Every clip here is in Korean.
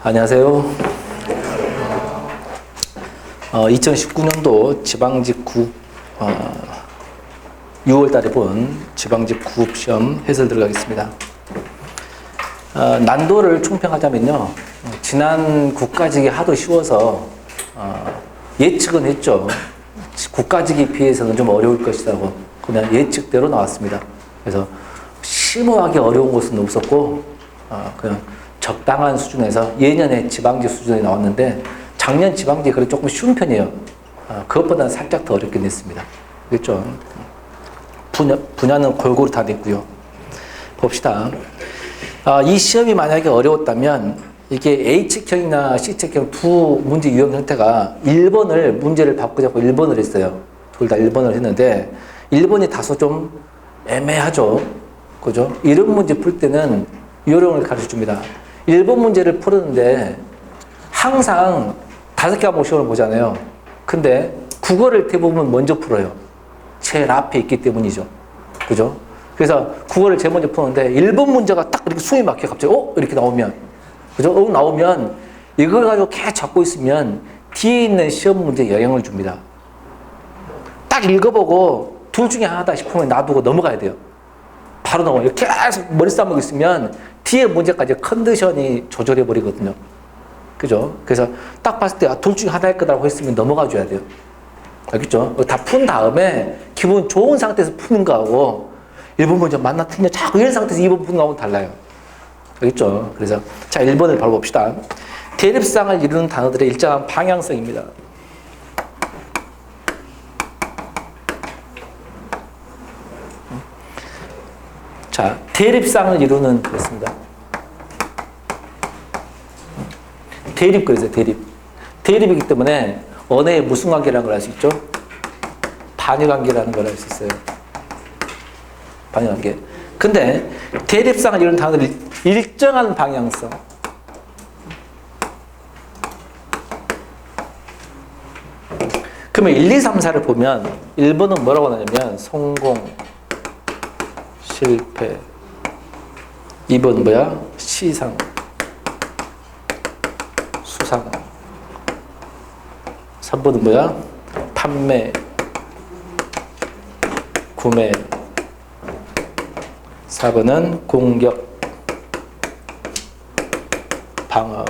안녕하세요. 2019년도 지방직구 6월 달에 본 지방직구 시험 해설 들어가겠습니다. 난도를 총평하자면요. 지난 국가직이 하도 쉬워서 예측은 했죠. 국가직에 비해서는 좀 어려울 것이라고 그냥 예측대로 나왔습니다. 그래서 심오하게 어려운 것은 없었고 그냥 적당한 수준에서 예년에 지방직 수준에 나왔는데 작년 지방직이 그래도 조금 쉬운 편이에요. 그것보다는 살짝 더 어렵긴 했습니다. 그렇죠? 분야는 골고루 다 냈고요. 봅시다. 이 시험이 만약에 어려웠다면 이게 H책형이나 C책형 두 문제 유형 형태가 1번을 문제를 바꾸자고 1번을 했어요. 둘 다 1번을 했는데 1번이 다소 좀 애매하죠. 그죠? 이런 문제 풀 때는 요령을 가르쳐 줍니다. 1번 문제를 풀었는데 항상 5과목 시험을 보잖아요. 근데 국어를 대부분 먼저 풀어요. 제일 앞에 있기 때문이죠. 그죠? 그래서 국어를 제일 먼저 푸는데 1번 문제가 딱 이렇게 숨이 막혀 갑자기 이렇게 나오면 그죠? 나오면 이걸 가지고 계속 잡고 있으면 뒤에 있는 시험 문제에 영향을 줍니다. 딱 읽어보고 둘 중에 하나다 싶으면 놔두고 넘어가야 돼요. 바로 넘어가요. 계속 머리 싸먹고 있으면 뒤에 문제까지 컨디션이 조절해 버리거든요. 그죠? 그래서 딱 봤을 때 둘 중에 하나일 거라고 했으면 넘어가 줘야 돼요. 알겠죠? 다 푼 다음에 기분 좋은 상태에서 푸는 거하고 1번 문제 맞나 틀냐 자꾸 이런 상태에서 2번 푸는 거하고는 달라요. 알겠죠? 그래서 자 1번을 바로 봅시다. 대립상을 이루는 단어들의 일정한 방향성입니다. 자, 대립상을 이루는 그랬습니다. 대립 그랬어요. 대립이기 때문에 언어의 무슨 관계라는 걸 알 수 있죠? 반유관계라는 걸 알 수 있어요. 반유관계. 근데 대립상을 이루는 단어들이 일정한 방향성. 그러면 1, 2, 3, 4를 보면 1번은 뭐라고 하냐면 성공, 실패. 2번은 뭐야? 시상, 수상. 3번은 뭐야? 판매, 구매. 4번은 공격, 방어.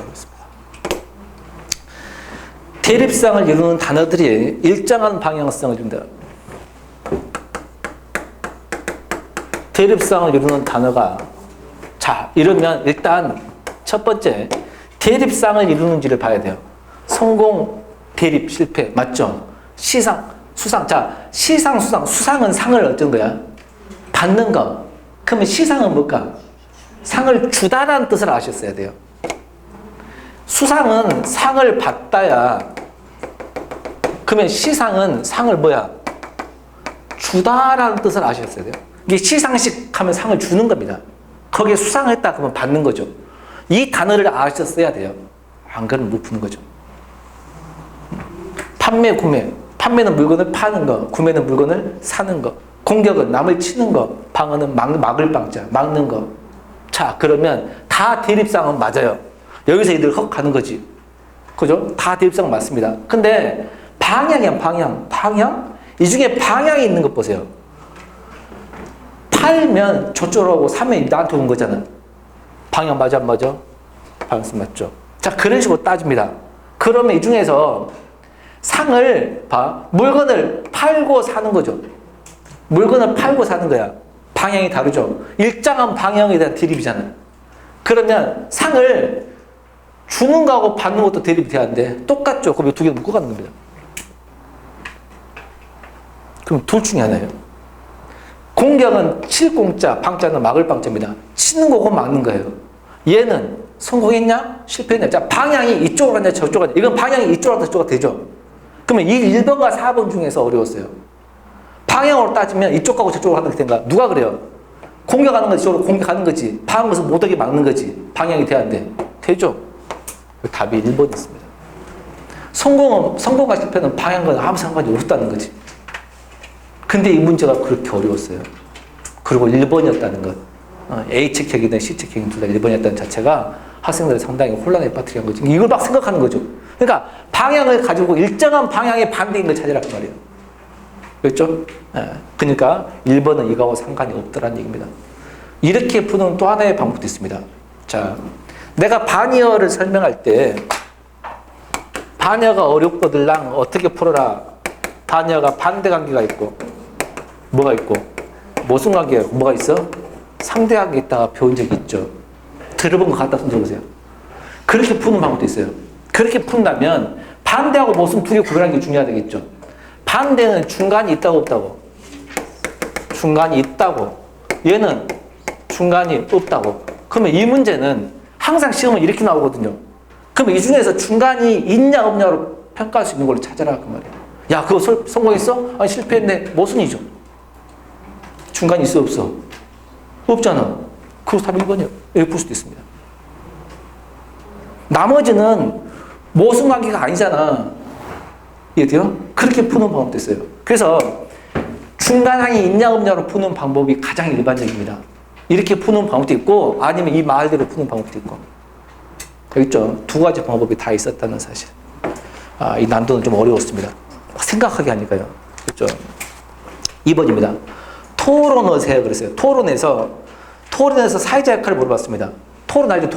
대립상을 이루는 단어들이 일정한 방향성을 준다. 대립상을 이루는 단어가 자 이러면 일단 첫 번째 대립상을 이루는지를 봐야 돼요. 성공, 대립, 실패 맞죠? 시상, 수상. 자 시상, 수상. 수상은 상을 어떤 거야? 받는 거. 그러면 시상은 뭘까? 상을 주다라는 뜻을 아셨어야 돼요. 수상은 상을 받다야. 그러면 시상은 상을 뭐야? 주다라는 뜻을 아셨어야 돼요. 이게 시상식 하면 상을 주는 겁니다. 거기에 수상했다 그러면 받는 거죠. 이 단어를 아셨어야 돼요. 안 그러면 못 푸는 거죠. 판매, 구매. 판매는 물건을 파는 거, 구매는 물건을 사는 거. 공격은 남을 치는 거, 방어는 막을 방자, 막는 거. 자, 그러면 다 대립상은 맞아요. 여기서 이들 헉 가는 거지. 그죠? 다 대립상 맞습니다. 근데 방향이야, 방향? 이 중에 방향이 있는 것 보세요. 팔면 저쪽으로 오고 사면 나한테 온 거잖아. 방향 맞아, 안 맞아? 방향성 맞죠? 자, 그런 식으로 따집니다. 그러면 이 중에서 상을 봐. 물건을 팔고 사는 거죠. 물건을 팔고 사는 거야. 방향이 다르죠. 일정한 방향에 대한 대립이잖아. 그러면 상을 주는 거하고 받는 것도 대립이 돼야 하는데 똑같죠. 그럼 이 두 개를 묶어가는 겁니다. 그럼 둘 중에 하나예요. 공격은 칠 공자, 방자는 막을 방자입니다. 치는 거고 막는 거예요. 얘는 성공했냐? 실패했냐? 자, 방향이 이쪽으로 갔냐? 저쪽으로 갔냐? 이건 방향이 이쪽으로 갔다 저쪽으로 되죠. 그러면 이 1번과 4번 중에서 어려웠어요. 방향으로 따지면 이쪽하고 저쪽으로 가는 게 된가? 누가 그래요? 공격하는 거지, 저쪽으로 공격하는 거지. 방어에서 못하게 막는 거지. 방향이 돼야 안 돼? 되죠? 답이 1번이 있습니다. 성공과 실패는 방향과 아무 상관이 없다는 거지. 근데 이 문제가 그렇게 어려웠어요. 그리고 1번이었다는 것. A책형이든 C책형이든 둘 다 1번이었다는 자체가 학생들을 상당히 혼란에 빠뜨린 거죠. 이걸 막 생각하는 거죠. 그러니까 방향을 가지고 일정한 방향의 반대인 걸 찾으라 그 말이에요. 그렇죠? 예. 그러니까 1번은 이거하고 상관이 없더라는 얘기입니다. 이렇게 푸는 또 하나의 방법도 있습니다. 자, 내가 반이어를 설명할 때 반이어가 어렵거들랑 어떻게 풀어라. 반이어가 반대관계가 있고 뭐가 있고 모순관계가 있고 뭐가 있어? 상대관계 있다가 배운 적이 있죠. 들어본 거 갖다 손들어보세요. 그렇게 푸는 방법도 있어요. 그렇게 푼다면 반대하고 모순 둘이 구별하는 게 중요하겠죠. 반대는 중간이 있다고 없다고? 중간이 있다고. 얘는 중간이 없다고. 그러면 이 문제는 항상 시험은 이렇게 나오거든요. 그러면 이 중에서 중간이 있냐 없냐로 평가할 수 있는 걸로 찾아라 그 말이에요. 야, 그거 성공했어? 아니 실패했네. 모순이죠. 중간이 있어 없어? 없잖아. 그래서 답이 1번이요. 이렇게 풀 수도 있습니다. 나머지는 모순관계가 아니잖아. 이해돼요? 그렇게 푸는 방법도 있어요. 그래서 중간항이 있냐 없냐로 푸는 방법이 가장 일반적입니다. 이렇게 푸는 방법도 있고 아니면 이 말대로 푸는 방법도 있고. 알겠죠? 두 가지 방법이 다 있었다는 사실. 이 난도는 좀 어려웠습니다. 생각하게 하니까요. 그렇죠? 2번입니다. 토론하세요. 그랬어요. 토론에서 사회자 역할을 물어봤습니다. 토론 알죠?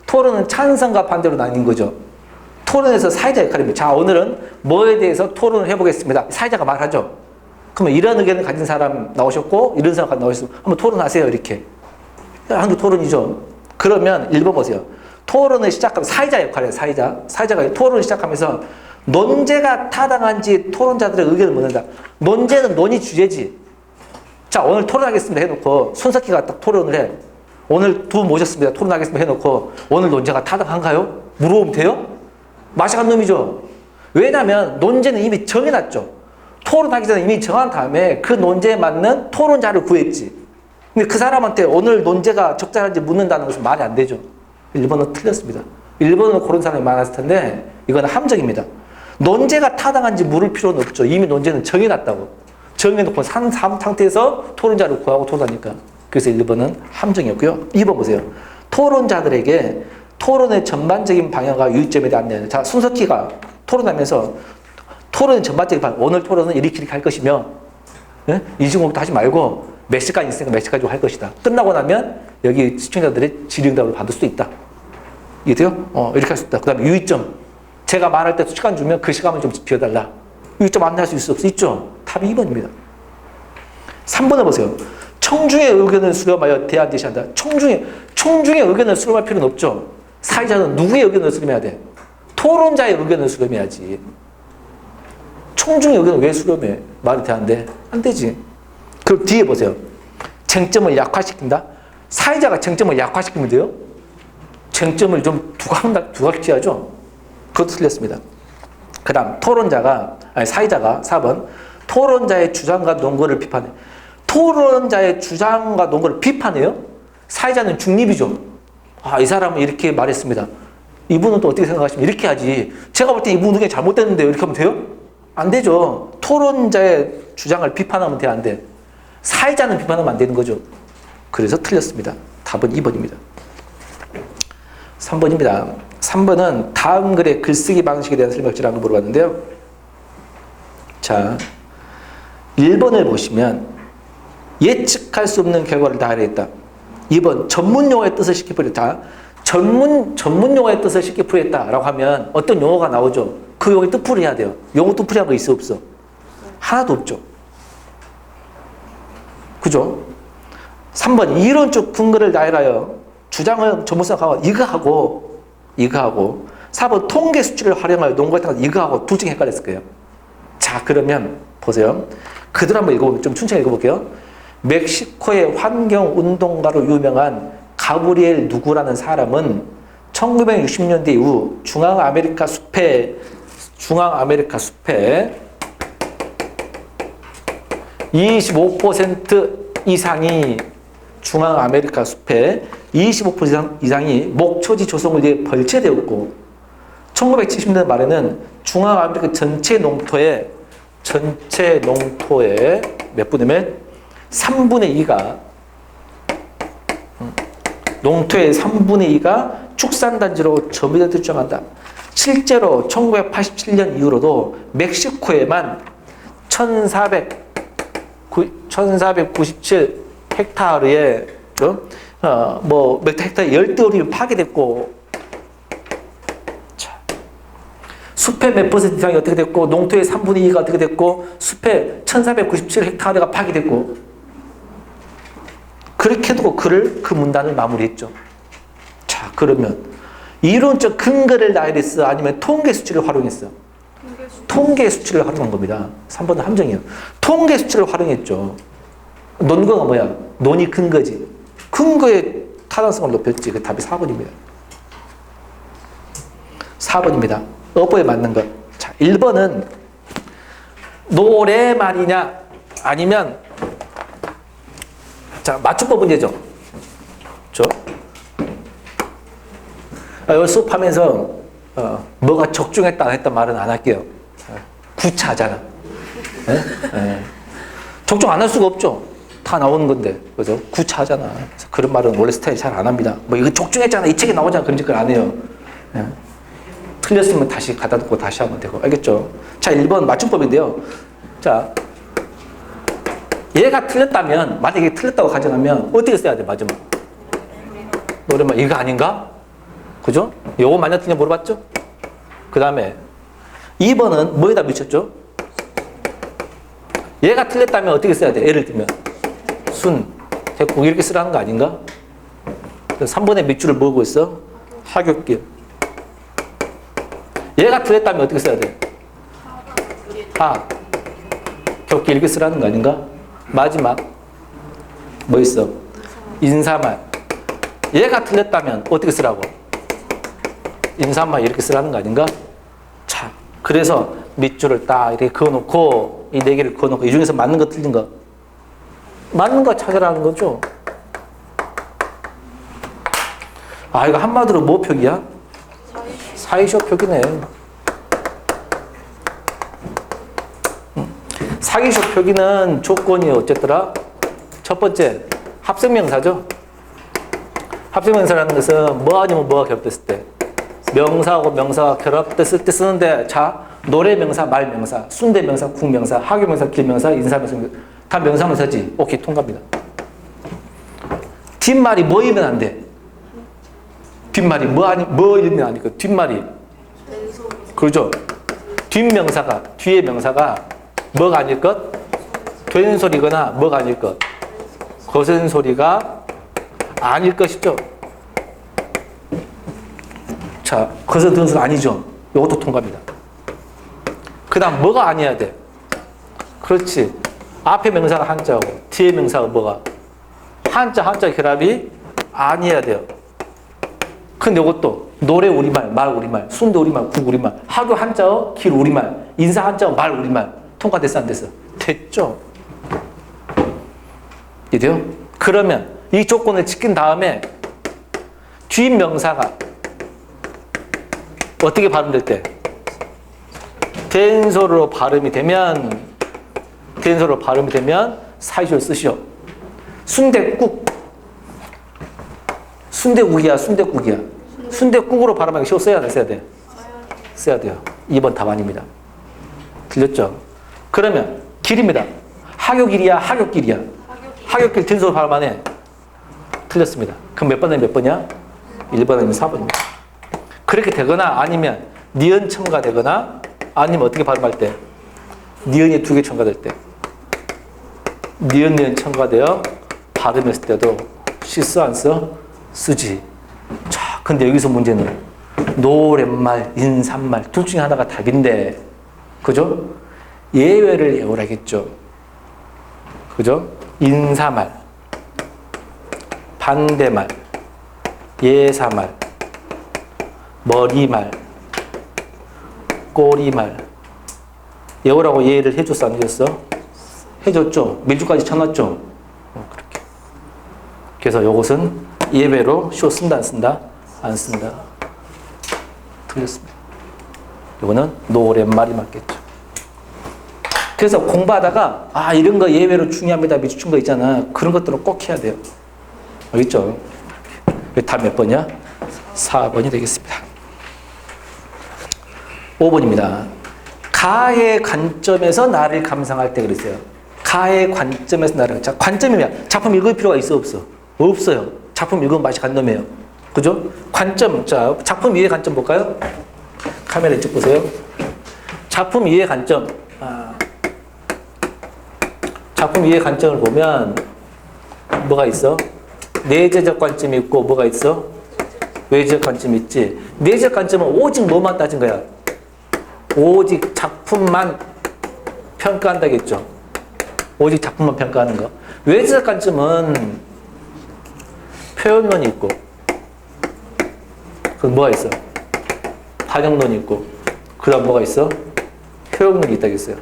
토론은 찬성과 반대로 나뉜 거죠. 토론에서 사회자 역할입니다. 자, 오늘은 뭐에 대해서 토론을 해보겠습니다. 사회자가 말하죠. 그러면 이런 의견을 가진 사람 나오셨고 이런 사람 나오셨으면 한번 토론하세요. 이렇게. 한두 토론이죠. 그러면 1번 보세요. 토론을 시작하면 사회자 역할이에요. 사회자가 토론을 시작하면서 논제가 타당한지 토론자들의 의견을 묻는다. 논제는 논의 주제지. 자, 오늘 토론하겠습니다 해놓고 손석희가 딱 토론을 해. 오늘 두 분 모셨습니다. 토론하겠습니다 해놓고 오늘 논제가 타당한가요? 물어보면 돼요? 마시간 놈이죠. 왜냐하면 논제는 이미 정해놨죠. 토론하기 전에 이미 정한 다음에 그 논제에 맞는 토론자를 구했지. 근데 그 사람한테 오늘 논제가 적절한지 묻는다는 것은 말이 안 되죠. 1번은 틀렸습니다. 1번은 그런 사람이 많았을 텐데 이건 함정입니다. 논제가 타당한지 물을 필요는 없죠. 이미 논제는 정해놨다고. 정해놓고 산 상태에서 토론자를 구하고 토론하니까. 그래서 1번은 함정이었고요. 2번 보세요. 토론자들에게 토론의 전반적인 방향과 유의점에 대한 내용. 자, 손석희가 토론하면서 토론의 전반적인 방향. 오늘 토론은 이렇게 할 것이며 이중공도 하지 말고 몇 시까지 있으니까 몇 시까지 할 것이다. 끝나고 나면 여기 시청자들의 질의응답을 받을 수도 있다. 이해돼요? 이렇게 할 수 있다. 그 다음에 유의점. 제가 말할 때 시간 주면 그 시간을 좀 비워달라. 유의점 안 할 수 있어? 없어? 있죠? 답이 2번입니다. 3번을 보세요. 청중의 의견을 수렴하여 대안 제시한다. 청중의 의견을 수렴할 필요는 없죠. 사회자는 누구의 의견을 수렴해야 돼? 토론자의 의견을 수렴해야지. 청중의 의견을 왜 수렴해? 말이 돼, 안 돼? 안 되지. 그럼 뒤에 보세요. 쟁점을 약화시킨다? 사회자가 쟁점을 약화시키면 돼요? 쟁점을 좀 두각시켜야죠? 그것도 틀렸습니다. 그 다음, 사회자가 4번, 토론자의 주장과 논거를 비판해. 토론자의 주장과 논거를 비판해요? 사회자는 중립이죠. 이 사람은 이렇게 말했습니다. 이분은 또 어떻게 생각하시면 이렇게 하지. 제가 볼 때 이분 의견이 잘못됐는데요. 이렇게 하면 돼요? 안 되죠. 토론자의 주장을 비판하면 돼, 안 돼? 사회자는 비판하면 안 되는 거죠. 그래서 틀렸습니다. 답은 2번입니다. 3번입니다. 3번은 다음 글의 글쓰기 방식에 대한 설명지라고 물어봤는데요. 자, 1번을 보시면 예측할 수 없는 결과를 다 알아냈다. 2번 전문 용어의 뜻을 쉽게 풀이했다. 전문 용어의 뜻을 쉽게 풀이했다라고 하면 어떤 용어가 나오죠. 그 용어의 뜻풀이 해야 돼요. 용어 뜻풀이한 거 있어 없어? 하나도 없죠. 그죠? 3번 이론적 근거를 나열하여 주장을 전문성하고 이거하고 4번 통계 수치를 활용하여 논거에 따라서 이거하고 둘 중에 헷갈렸을 거예요. 자, 그러면 보세요. 그대로 한번 읽어볼게요. 좀 천천히 읽어볼게요. 멕시코의 환경운동가로 유명한 가브리엘 누구라는 사람은 1960년대 이후 중앙아메리카 숲에 25% 이상이 중앙아메리카 숲에 25% 이상이 목초지 조성을 위해 벌채되었고 1970년대 말에는 중앙아메리카 전체 농토의 몇 분의 몇? 3분의 2가 농토의 3분의 2가 축산단지로 점유되어 들정한다. 실제로 1987년 이후로도 멕시코에만 1497 헥타르에 몇 헥타르 열대우림이 파괴됐고, 자, 숲의 몇 퍼센트 이상이 어떻게 됐고, 농토의 3분의 2가 어떻게 됐고, 숲의 1497 헥타르가 파괴됐고, 그렇게 두고 그 문단을 마무리했죠. 자, 그러면 이론적 근거를 나열했어? 아니면 통계 수치를 활용했어? 통계 수치를 활용한 겁니다. 3번은 함정이에요. 통계 수치를 활용했죠. 논거가 뭐야? 논이 근거지. 근거의 타당성을 높였지. 그 답이 4번입니다. 4번입니다. 어법에 맞는 것. 자, 1번은 노래말이냐 아니면 자, 맞춤법 문제죠. 여기 수업하면서 뭐가 적중했다 안 했다 말은 안 할게요. 구차하잖아. 적중 안 할 수가 없죠. 다 나오는 건데. 그죠? 구차하잖아. 그래서 그런 말은 원래 스타일이 잘 안 합니다. 뭐 이거 적중했잖아. 이 책에 나오잖아. 그런 짓을 안 해요. 틀렸으면 다시 갖다 놓고 다시 하면 되고. 알겠죠? 자, 1번 맞춤법인데요. 자, 얘가 틀렸다면, 만약에 틀렸다고 가정하면 어떻게 써야 돼, 마지막? 노래만 이거 아닌가? 그죠? 요거 만약 틀리냐 물어봤죠? 그 다음에 2번은 뭐에다 미쳤죠? 얘가 틀렸다면 어떻게 써야 돼? 예를 들면 순, 대국 이렇게 쓰라는 거 아닌가? 3번의 밑줄을 모으고 있어? 하굣길. 얘가 틀렸다면 어떻게 써야 돼? 격길 이렇게 쓰라는 거 아닌가? 마지막 뭐 있어? 인사말. 얘가 틀렸다면 어떻게 쓰라고? 인사말 이렇게 쓰라는 거 아닌가? 자, 그래서 밑줄을 딱 이렇게 그어놓고 이 네 개를 그어놓고 이 중에서 맞는 거 틀린 거 맞는 거 찾으라는 거죠. 아, 이거 한마디로 뭐 표기야? 사이쇼 표기네. 사기쇼 표기는 조건이 어쨌더라? 첫 번째, 합성명사죠. 합성명사라는 것은 뭐 아니면 뭐가 결합됐을 때, 명사하고 명사가 결합됐을 때 쓰는데, 자, 노래명사, 말명사, 순대명사, 국명사, 하교명사, 길명사, 인사명사, 다 명사명사지. 오케이, 통과입니다. 뒷말이 뭐이면 안 돼? 뒷말이 뭐이면 안 돼? 뒷말이. 그렇죠? 뒷명사가, 뒤에 명사가 뭐가 아닐 것? 된 소리거나 뭐가 아닐 것? 거센 소리가 아닐 것이죠. 자, 거센 든 소리 아니죠. 이것도 통과입니다. 그 다음 뭐가 아니어야 돼? 그렇지. 앞에 명사가 한자고 뒤에 명사가 뭐가? 한자 결합이 아니어야 돼요. 근데 이것도 노래 우리말, 말 우리말, 순대 우리말, 국 우리말, 하교 한자어, 길 우리말, 인사 한자어, 말 우리말 통과됐어 안 됐어? 됐죠. 이래요? 그러면 이 조건을 지킨 다음에 뒷명사가 어떻게 발음될 때? 된소리로 발음이 되면 사이쇼를 쓰시오. 순대국이야. 순대국으로 발음하기 쉬워. 써야 돼, 써야 돼? 써야 돼요. 2번 답 아닙니다. 틀렸죠? 그러면 길입니다. 하교길이야, 하굣길이야. 하굣길 된소리 발음 안 해. 틀렸습니다. 그럼 몇 번에 몇 번이야? 1번 아니면 4번입니다. 그렇게 되거나 아니면 니은 첨가되거나 아니면 어떻게 발음할 때? 니은이 2개 첨가될 때. 니은 첨가되어 발음했을 때도 써 안 써? 쓰지. 자, 근데 여기서 문제는 노랫말, 인사말 둘 중에 하나가 답인데, 그죠? 예외를 외우라겠죠. 그죠? 인사말, 반대말, 예사말, 머리말, 꼬리말. 외우라고 예를 해줬어, 안 해줬어? 해줬죠. 밀주까지 쳐놨죠. 그렇게. 그래서 이것은 예외로 쇼 쓴다, 안 쓴다? 안 쓴다. 틀렸습니다. 이거는 노랫말이 맞겠죠. 그래서 공부하다가 이런 거 예외로 중요합니다. 미주춘 거 있잖아. 그런 것들을 꼭 해야 돼요. 알겠죠? 답 몇 번이야? 4번이 되겠습니다. 5번입니다. 가의 관점에서 나를 감상할 때 그랬어요. 가의 관점에서 나를. 자, 관점이면 작품 읽을 필요가 있어 없어? 없어요. 작품 읽으면 맛이 간 놈이에요. 그죠? 관점. 자, 작품 이해 관점 볼까요? 카메라 이쪽 보세요. 작품 이해 관점. 작품 이해 관점을 보면 뭐가 있어? 내재적 관점이 있고 뭐가 있어? 외재적 관점이 있지. 내재적 관점은 오직 뭐만 따진 거야? 오직 작품만 평가한다겠죠. 오직 작품만 평가하는 거. 외재적 관점은 표현론이 있고, 그럼 뭐가 있어? 반영론이 있고, 그 다음 뭐가 있어? 표현론이 있다겠어요.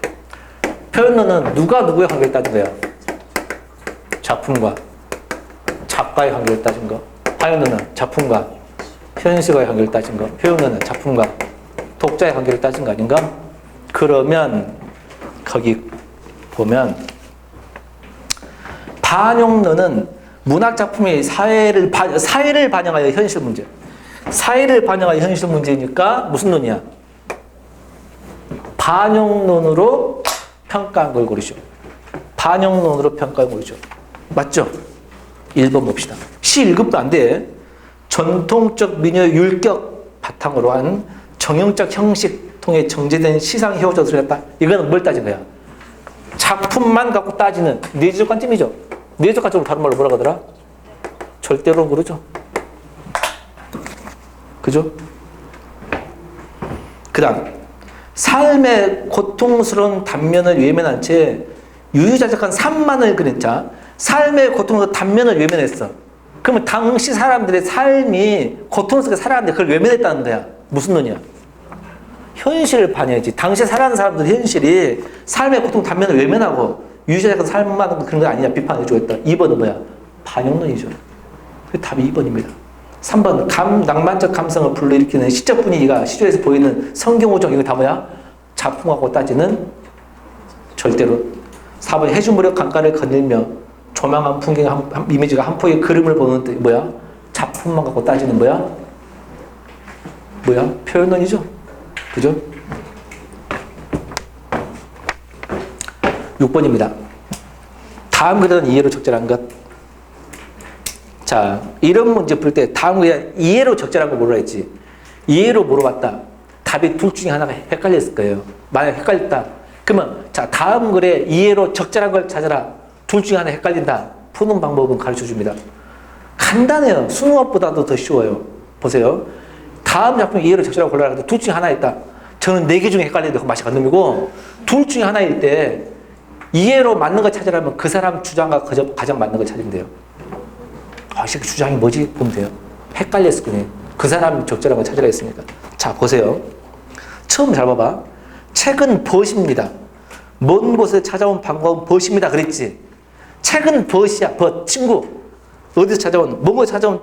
표현론은 누가 누구의 관계를 따진 거야? 작품과 작가의 관계를 따진 거. 반영론은 작품과 현실과의 관계를 따진 거. 표현론은 작품과 독자의 관계를 따진 거 아닌가? 그러면 거기 보면 반영론은 문학 작품이 사회를 반영하여 현실 문제. 사회를 반영하여 현실 문제니까 무슨 논이야? 반영론으로 평가한 걸 고르죠. 반영론으로 평가한 걸 고르죠. 맞죠? 1번 봅시다. 시 1급도 안 돼. 전통적 민요 율격 바탕으로 한 정형적 형식 통해 정제된 시상 효조들을 했다. 이거는 뭘 따진 거야? 작품만 갖고 따지는 내재적 관점이죠. 내재적 관점으로 다른 말로 뭐라고 하더라? 절대론 그러죠. 그죠? 그 다음 삶의 고통스러운 단면을 외면한 채 유유자적한 삶만을 그린 자. 삶의 고통스러운 단면을 외면했어. 그러면 당시 사람들의 삶이 고통스럽게 살아가는데 그걸 외면했다는 거야. 무슨 논이야? 현실을 반영했지. 당시에 살아가는 사람들 현실이 삶의 고통 단면을 외면하고 유유자적한 삶만 그런 거 아니냐 비판해 주었다. 2번은 뭐야? 반영론이죠. 답이 2번입니다. 3번 낭만적 감성을 불러일으키는 시적 분위기가 시조에서 보이는 성경오정. 이거 다 뭐야? 작품하고 따지는 절대로. 4번 해주무력 강가를 거닐며 조망한 풍경 이미지가 한 폭의 그림을 보는 뭐야? 작품만 갖고 따지는 뭐야? 표현론이죠. 그죠? 6번입니다. 다음 글은 이해로 적절한 것. 자, 이런 문제 풀 때 다음 글에 이해로 적절한 거 뭐라 했지? 이해로 물어봤다. 답이 둘 중에 하나가 헷갈렸을 거예요. 만약 헷갈렸다. 그러면 자, 다음 글에 이해로 적절한 걸 찾아라. 둘 중에 하나 헷갈린다. 푸는 방법은 가르쳐 줍니다. 간단해요. 수능업보다도 더 쉬워요. 보세요. 다음 작품 이해로 적절하고 골라라. 둘 중에 하나 있다. 저는 4개 중에 헷갈리는데 그 맛이 간 놈이고, 둘 중에 하나일 때 이해로 맞는 거 찾으라면 그 사람 주장과 가장 맞는 걸 찾으면 돼요. 이 새끼 주장이 뭐지? 보면 돼요. 헷갈렸을 거예요. 그 사람 적절한 걸 찾으라 했으니까. 자, 보세요. 처음 잘 봐봐. 책은 벗입니다. 먼 곳에 찾아온 반가운 벗입니다. 그랬지? 책은 벗이야. 벗. 친구. 어디서 찾아온, 먼 곳에 찾아온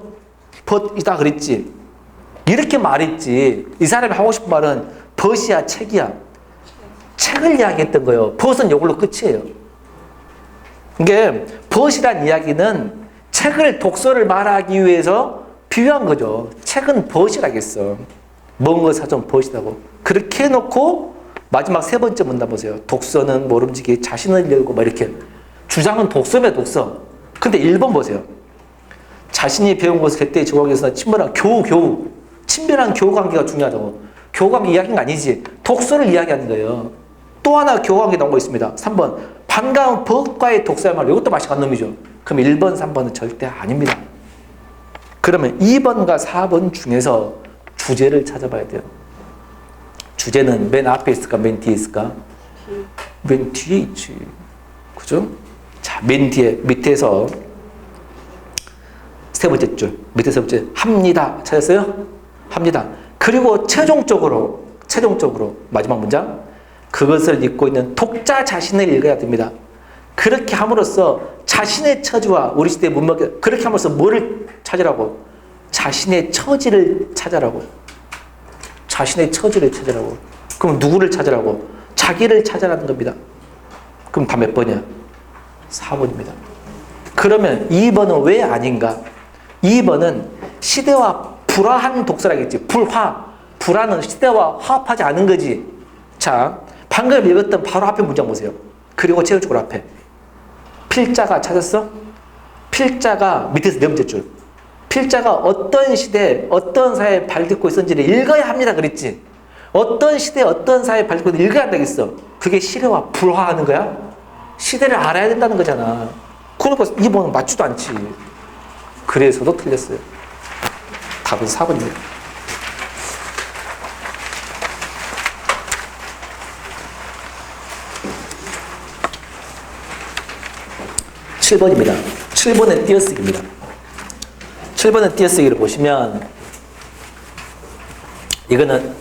벗이다. 그랬지? 이렇게 말했지. 이 사람이 하고 싶은 말은 벗이야, 책이야. 책을 이야기했던 거예요. 벗은 이걸로 끝이에요. 이게 벗이란 이야기는 책을, 독서를 말하기 위해서 비유한 거죠. 책은 벗이라겠어. 먼 곳에 찾아온 벗이라고. 그렇게 해놓고 마지막 3번째 문단 보세요. 독서는 모름지기 자신을 열고 막 이렇게. 주장은 독서면 독서. 근데 1번 보세요. 자신이 배운 것을 그때의 조각에서 친밀한 교우. 친밀한 교우 관계가 중요하다고. 교우 관계 이야기는 아니지. 독서를 이야기하는 거예요. 또 하나 교우 관계 나온 거 있습니다. 3번. 반가운 벗과의 독서야말로. 이것도 맛이 간 놈이죠. 그럼 1번, 3번은 절대 아닙니다. 그러면 2번과 4번 중에서 주제를 찾아봐야 돼요. 주제는 맨 앞에 있을까? 맨 뒤에 있을까? 맨 뒤에 있지. 그죠? 자, 맨 뒤에, 밑에서 세 번째 줄, 밑에 세 번째, 합니다. 찾았어요? 합니다. 그리고 최종적으로, 마지막 문장. 그것을 읽고 있는 독자 자신을 읽어야 됩니다. 그렇게 함으로써 자신의 처지와 우리 시대의 문명, 그렇게 함으로써 뭐를 찾으라고? 자신의 처지를 찾으라고. 자신의 처지를 찾으라고. 그럼 누구를 찾으라고? 자기를 찾아라는 겁니다. 그럼 다 몇 번이야? 4번입니다. 그러면 2번은 왜 아닌가? 2번은 시대와 불화한 독서라겠지. 불화는 시대와 화합하지 않은 거지. 자, 방금 읽었던 바로 앞에 문장 보세요. 그리고 제일적으로 앞에. 필자가 찾았어? 필자가 밑에서 네 번째 줄. 필자가 어떤 시대, 어떤 사회에 발딛고 있었는지를 읽어야 합니다. 그랬지. 어떤 시대, 어떤 사회에 발딛고 있는지 읽어야 한다고 했어. 그게 시대와 불화하는 거야? 시대를 알아야 된다는 거잖아. 그러니까 2번은 맞지도 않지. 그래서도 틀렸어요. 답은 4번입니다. 7번입니다. 7번의 띄어쓰기입니다. 7번의 띄어쓰기를 보시면 이거는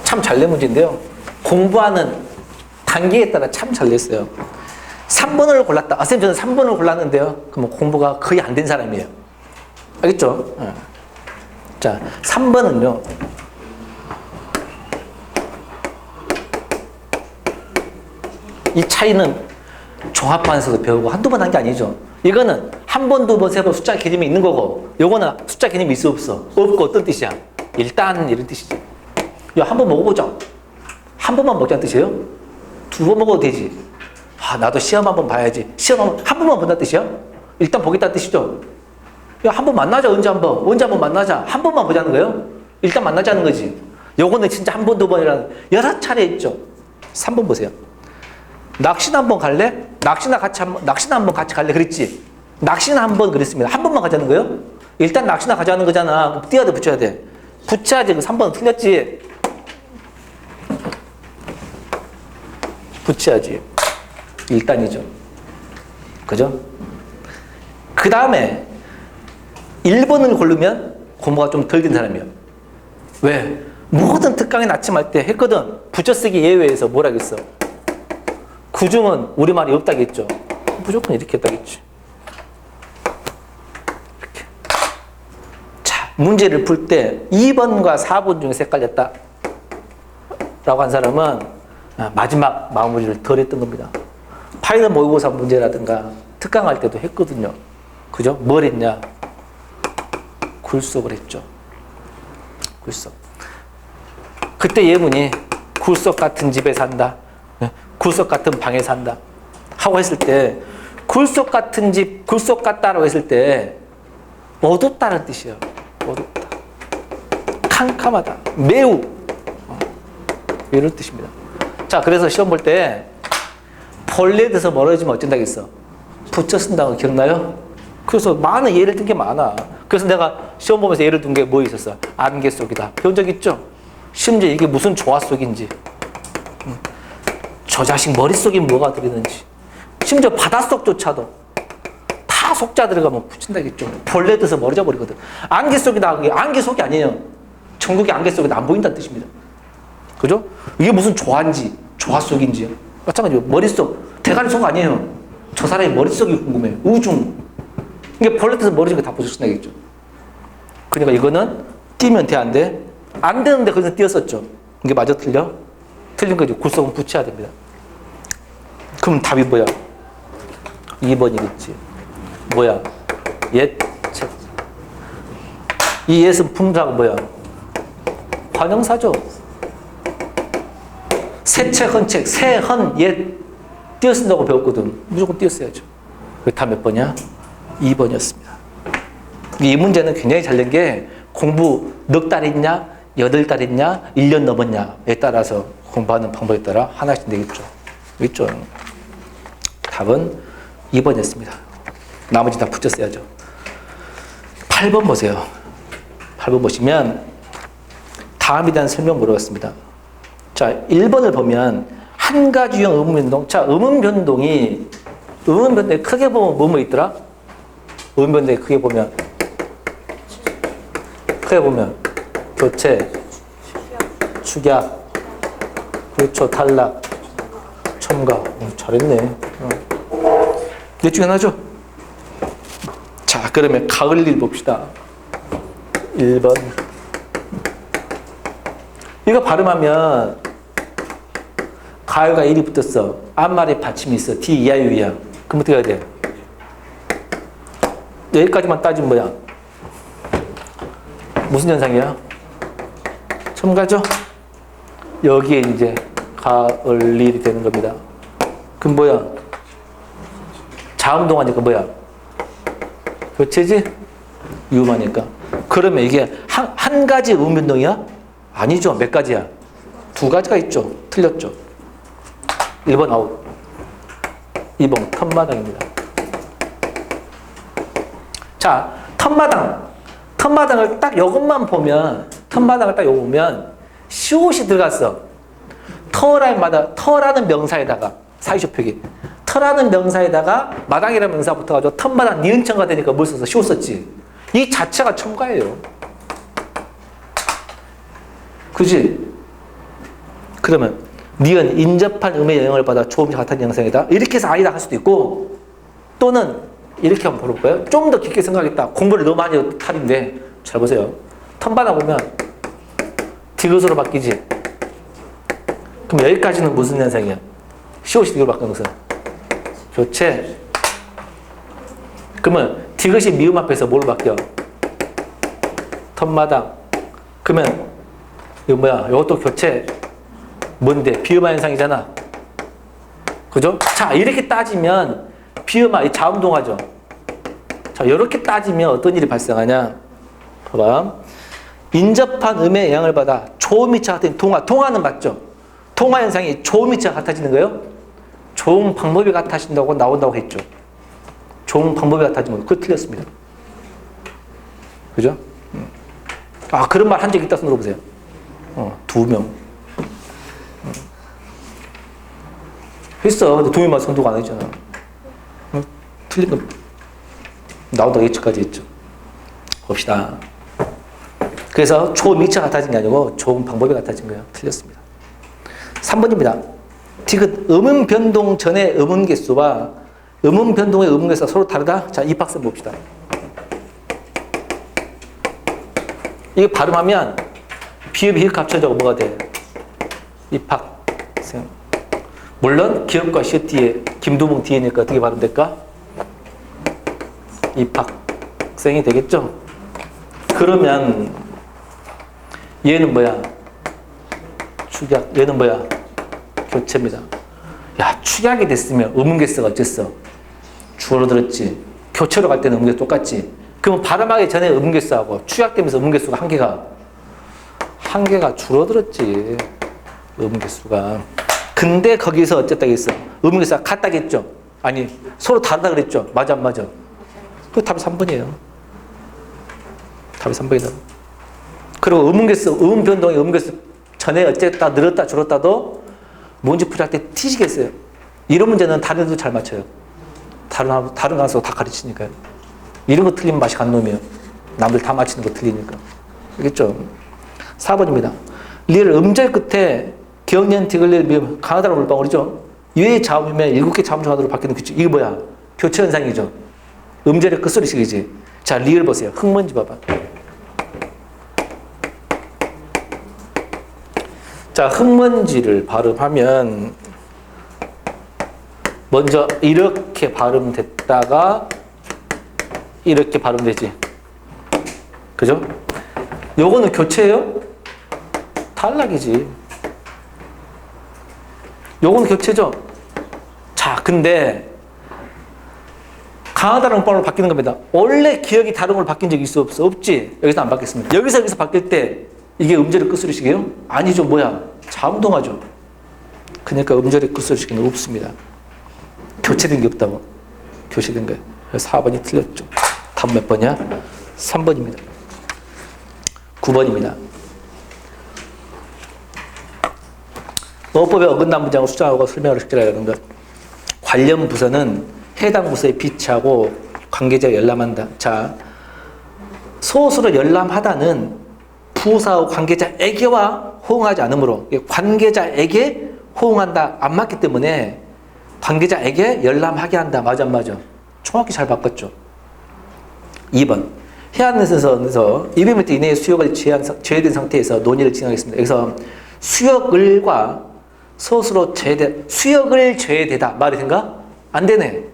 참 잘 낸 문제인데요. 공부하는 단계에 따라 참 잘 냈어요. 3번을 골랐다. 선생님 저는 3번을 골랐는데요. 그러면 공부가 거의 안 된 사람이에요. 알겠죠? 자, 3번은요. 이 차이는 종합반에서도 배우고 한두 번 한 게 아니죠. 이거는 한 번, 두 번, 세 번 숫자 개념이 있는 거고, 요거는 숫자 개념이 있어 없어? 없고 어떤 뜻이야? 일단 이런 뜻이지. 야, 한 번 먹어보자. 한 번만 먹자는 뜻이에요? 두 번 먹어도 되지. 아, 나도 시험 한번 봐야지. 시험 한 번만 본다는 뜻이야? 일단 보겠다는 뜻이죠. 야, 한 번 만나자. 언제 한번 만나자. 한 번만 보자는 거예요? 일단 만나자는 거지. 요거는 진짜 한 번, 두 번이라는 여러 차례 있죠. 3번 보세요. 낚시나 한번 갈래? 낚시나 한번 같이 갈래? 그랬지? 낚시나 한번 그랬습니다. 한 번만 가자는 거예요? 일단 낚시나 가자는 거잖아. 그럼 띄어야 돼, 붙여야 돼? 붙여야지. 그 3번은 틀렸지? 붙여야지. 일단이죠. 그죠? 그 다음에 1번을 고르면 공부가 좀 덜 된 사람이에요. 왜? 모든 특강에 아침할 때 했거든. 붙여쓰기 예외에서 뭘 하겠어? 그중은 우리말이 없다겠죠. 무조건 이렇게 했다겠지. 이렇게. 자, 문제를 풀 때 2번과 4번 중에서 헷갈렸다 라고 한 사람은 마지막 마무리를 덜 했던 겁니다. 파이널 모의고사 문제라든가 특강할 때도 했거든요. 그죠? 뭘 했냐? 굴속을 했죠. 굴속. 그때 예문이 굴속 같은 집에 산다. 굴속 같은 방에 산다. 하고 했을 때 굴속 같은 집, 굴속 같다라고 했을 때 어둡다는 뜻이에요. 어둡다. 캄캄하다. 매우. 이런 뜻입니다. 자, 그래서 시험 볼 때 벌레에 대해서 멀어지면 어쩐다겠어? 붙여 쓴다고 기억나요? 그래서 많은 예를 든 게 많아. 그래서 내가 시험 보면서 예를 든 게 뭐 있었어? 안개 속이다. 배운 적 있죠? 심지어 이게 무슨 조화 속인지. 저 자식 머릿속에 뭐가 들어있는지. 심지어 바닷속조차도 다 속자 들어가면 붙인다겠죠. 벌레 돼서 멀어져 버리거든. 안개 속이다. 그게 안개 속이 아니에요. 전국의 안개 속에도 안 보인다는 뜻입니다. 그죠? 이게 무슨 조화인지, 조화 속인지요. 마찬가지로 머릿속, 대가리 속 아니에요. 저 사람의 머릿속이 궁금해요. 우중. 이게 벌레 돼서 멀어진 거 다 보셨나겠죠. 그러니까 이거는 띄면 돼, 안 돼? 안 되는데 거기서 띄었었죠. 이게 맞아, 틀려? 틀린 거죠. 굴속은 붙여야 됩니다. 그럼 답이 뭐야? 2번이겠지. 뭐야? 옛, 책. 이 옛은 품사가 뭐야? 관형사죠. 새책, 헌책, 새, 헌, 옛 띄어쓴다고 배웠거든. 무조건 띄었어야죠. 답 몇 번이야? 2번이었습니다. 이 문제는 굉장히 잘 된 게 공부 넉 달 했냐, 8달 했냐, 1년 넘었냐에 따라서 공부하는 방법에 따라 하나씩 되겠죠. 있죠. 답은 2번이었습니다. 나머지 다 붙였어야죠. 8번 보세요. 8번 보시면 다음에 대한 설명 물어봤습니다. 자, 1번을 보면 한 가지 유형 의문변동. 자, 의문변동이 크게 보면 뭐뭐 있더라? 의문변동이 크게 보면 교체, 축약, 그렇죠, 탈락, 첨가. 잘했네. 넷 중에 하나죠? 자, 그러면 가을일 봅시다. 1번. 이거 발음하면 가을과 일이 붙었어. 앞말에 받침이 있어. D, 이하, 유야. 그럼 어떻게 해야 돼? 여기까지만 따지면 뭐야? 무슨 현상이야? 첨가죠? 여기에 이제 가을일이 되는 겁니다. 그럼 뭐야? 자음동하니까 뭐야? 교체지? 유음하니까. 그러면 이게 한 가지 음변동이야? 아니죠. 몇 가지야? 두 가지가 있죠. 틀렸죠. 1번 아웃. 2번 턴마당입니다. 자, 턴마당을 딱 이것만 보면, 시옷이 들어갔어. 터라는 명사에다가, 사이쇼 표기. 터라는 명사에다가 마당이라는 명사 붙어가지고 턴마당 니은천가 되니까 뭘 써서 시옷 썼지. 이 자체가 첨가예요. 그지? 그러면 니은 인접한 음의 영향을 받아 조음이 같은 양상이다. 이렇게 해서 아니다 할 수도 있고, 또는 이렇게 한번 볼까요? 좀 더 깊게 생각하겠다. 공부를 너무 많이 해도 탈인데, 잘 보세요. 턴마당 보면 디귿으로 바뀌지. 그럼 여기까지는 무슨 현상이야? 시옷이 디귿으로 바뀌는 것은 교체. 그러면 디귿이 미음 앞에서 뭘로 바뀌어? 턴마당. 그러면 이거 뭐야? 이것도 교체. 뭔데? 비음화 현상이잖아. 그죠? 자, 이렇게 따지면 비음화, 이 자음동하죠. 자, 이렇게 따지면 어떤 일이 발생하냐? 봐봐. 인접한 음의 영향을 받아 조음이차 같은 동화는 맞죠? 동화 현상이 조음이차 같아지는 거예요? 조음 방법이 같아진다고 나온다고 했죠. 조음 방법이 같아지면 그거 틀렸습니다. 그죠? 아, 그런 말 한 적 있다 손 들어보세요. 2명. 했어. 근데 2명만 선도가 안 했잖아. 틀린 거 나온다고 예측까지 했죠. 봅시다. 그래서 조음 이차 같아진 게 아니고 조음 방법이 같아진 거예요. 틀렸습니다. 3번입니다. 디귿 음음 변동 전의 음음 개수와 음음 변동의 음음 개수가 서로 다르다? 자, 입학생 봅시다. 이거 발음하면 비읍, 히읗 합쳐져 뭐가 돼? 입학생. 물론 기읍과 시읒 뒤에 김두봉 뒤에니까 어떻게 발음될까? 입학생이 되겠죠? 그러면 얘는 뭐야? 축약. 얘는 뭐야? 교체입니다. 야, 축약이 됐으면 음음개수가 어쨌어? 줄어들었지. 교체로 갈 때는 음음개수 똑같지. 그럼 발음하기 전에 음음개수하고 축약되면서 음음개수가 한 개가 줄어들었지. 음음개수가. 근데 거기서 어쨌다 했어? 음음개수가 같다겠죠? 아니, 서로 다르다 그랬죠? 맞아, 안 맞아? 그 답이 3번이에요. 답이 3번이다. 그리고 음음 변동이 음음개수 전에 어쨌다, 늘었다, 줄었다도 문제 풀이할 때 티시겠어요. 이런 문제는 다른 애도 잘 맞춰요. 다른 강사가 다 가르치니까요. 이런 거 틀리면 맛이 간 놈이에요. 남들 다 맞히는 거 틀리니까. 알겠죠? 4번입니다. 리을 음절 끝에 기억년 디귿리을 미음 강하다는 물방울이죠. 유의 자음이면 7개 자음 중 하나로 바뀌는 규칙. 이게 뭐야? 교체 현상이죠. 음절의 끝소리식이지. 자, 리을 보세요. 흙먼지 봐봐. 자, 흙먼지를 발음하면 먼저 이렇게 발음됐다가 이렇게 발음되지. 그죠? 요거는 교체예요? 탈락이지. 요거는 교체죠? 자, 근데 강하다는 음방으로 바뀌는 겁니다. 원래 기억이 다른 걸로 바뀐 적이 있어 없어? 없지? 여기서 안 바뀌었습니다. 여기서 바뀔 때 이게 음절의 끝소리식이에요? 아니죠. 뭐야? 자음동하죠. 그러니까 음절의 끝소리식은 없습니다. 교체된 게 없다고. 교체된 거예요. 그래서 4번이 틀렸죠. 답 몇 번이야? 3번입니다. 9번입니다. 어법에 어긋난 문장을 수정하고 설명을 식별하는 것. 관련 부서는 해당 부서에 비치하고 관계자가 열람한다. 자, 소수로 열람하다는 부사와 관계자에게와 호응하지 않으므로 관계자에게 호응한다 안 맞기 때문에 관계자에게 열람하게 한다. 맞아 안 맞아? 정확히 잘 바꿨죠. 2번 해안에서 200m 이내의 수역을 제외된 상태에서 논의를 진행하겠습니다. 여기서 수역을과 소수로 수역을 제외되다 말이 된가? 안 되네.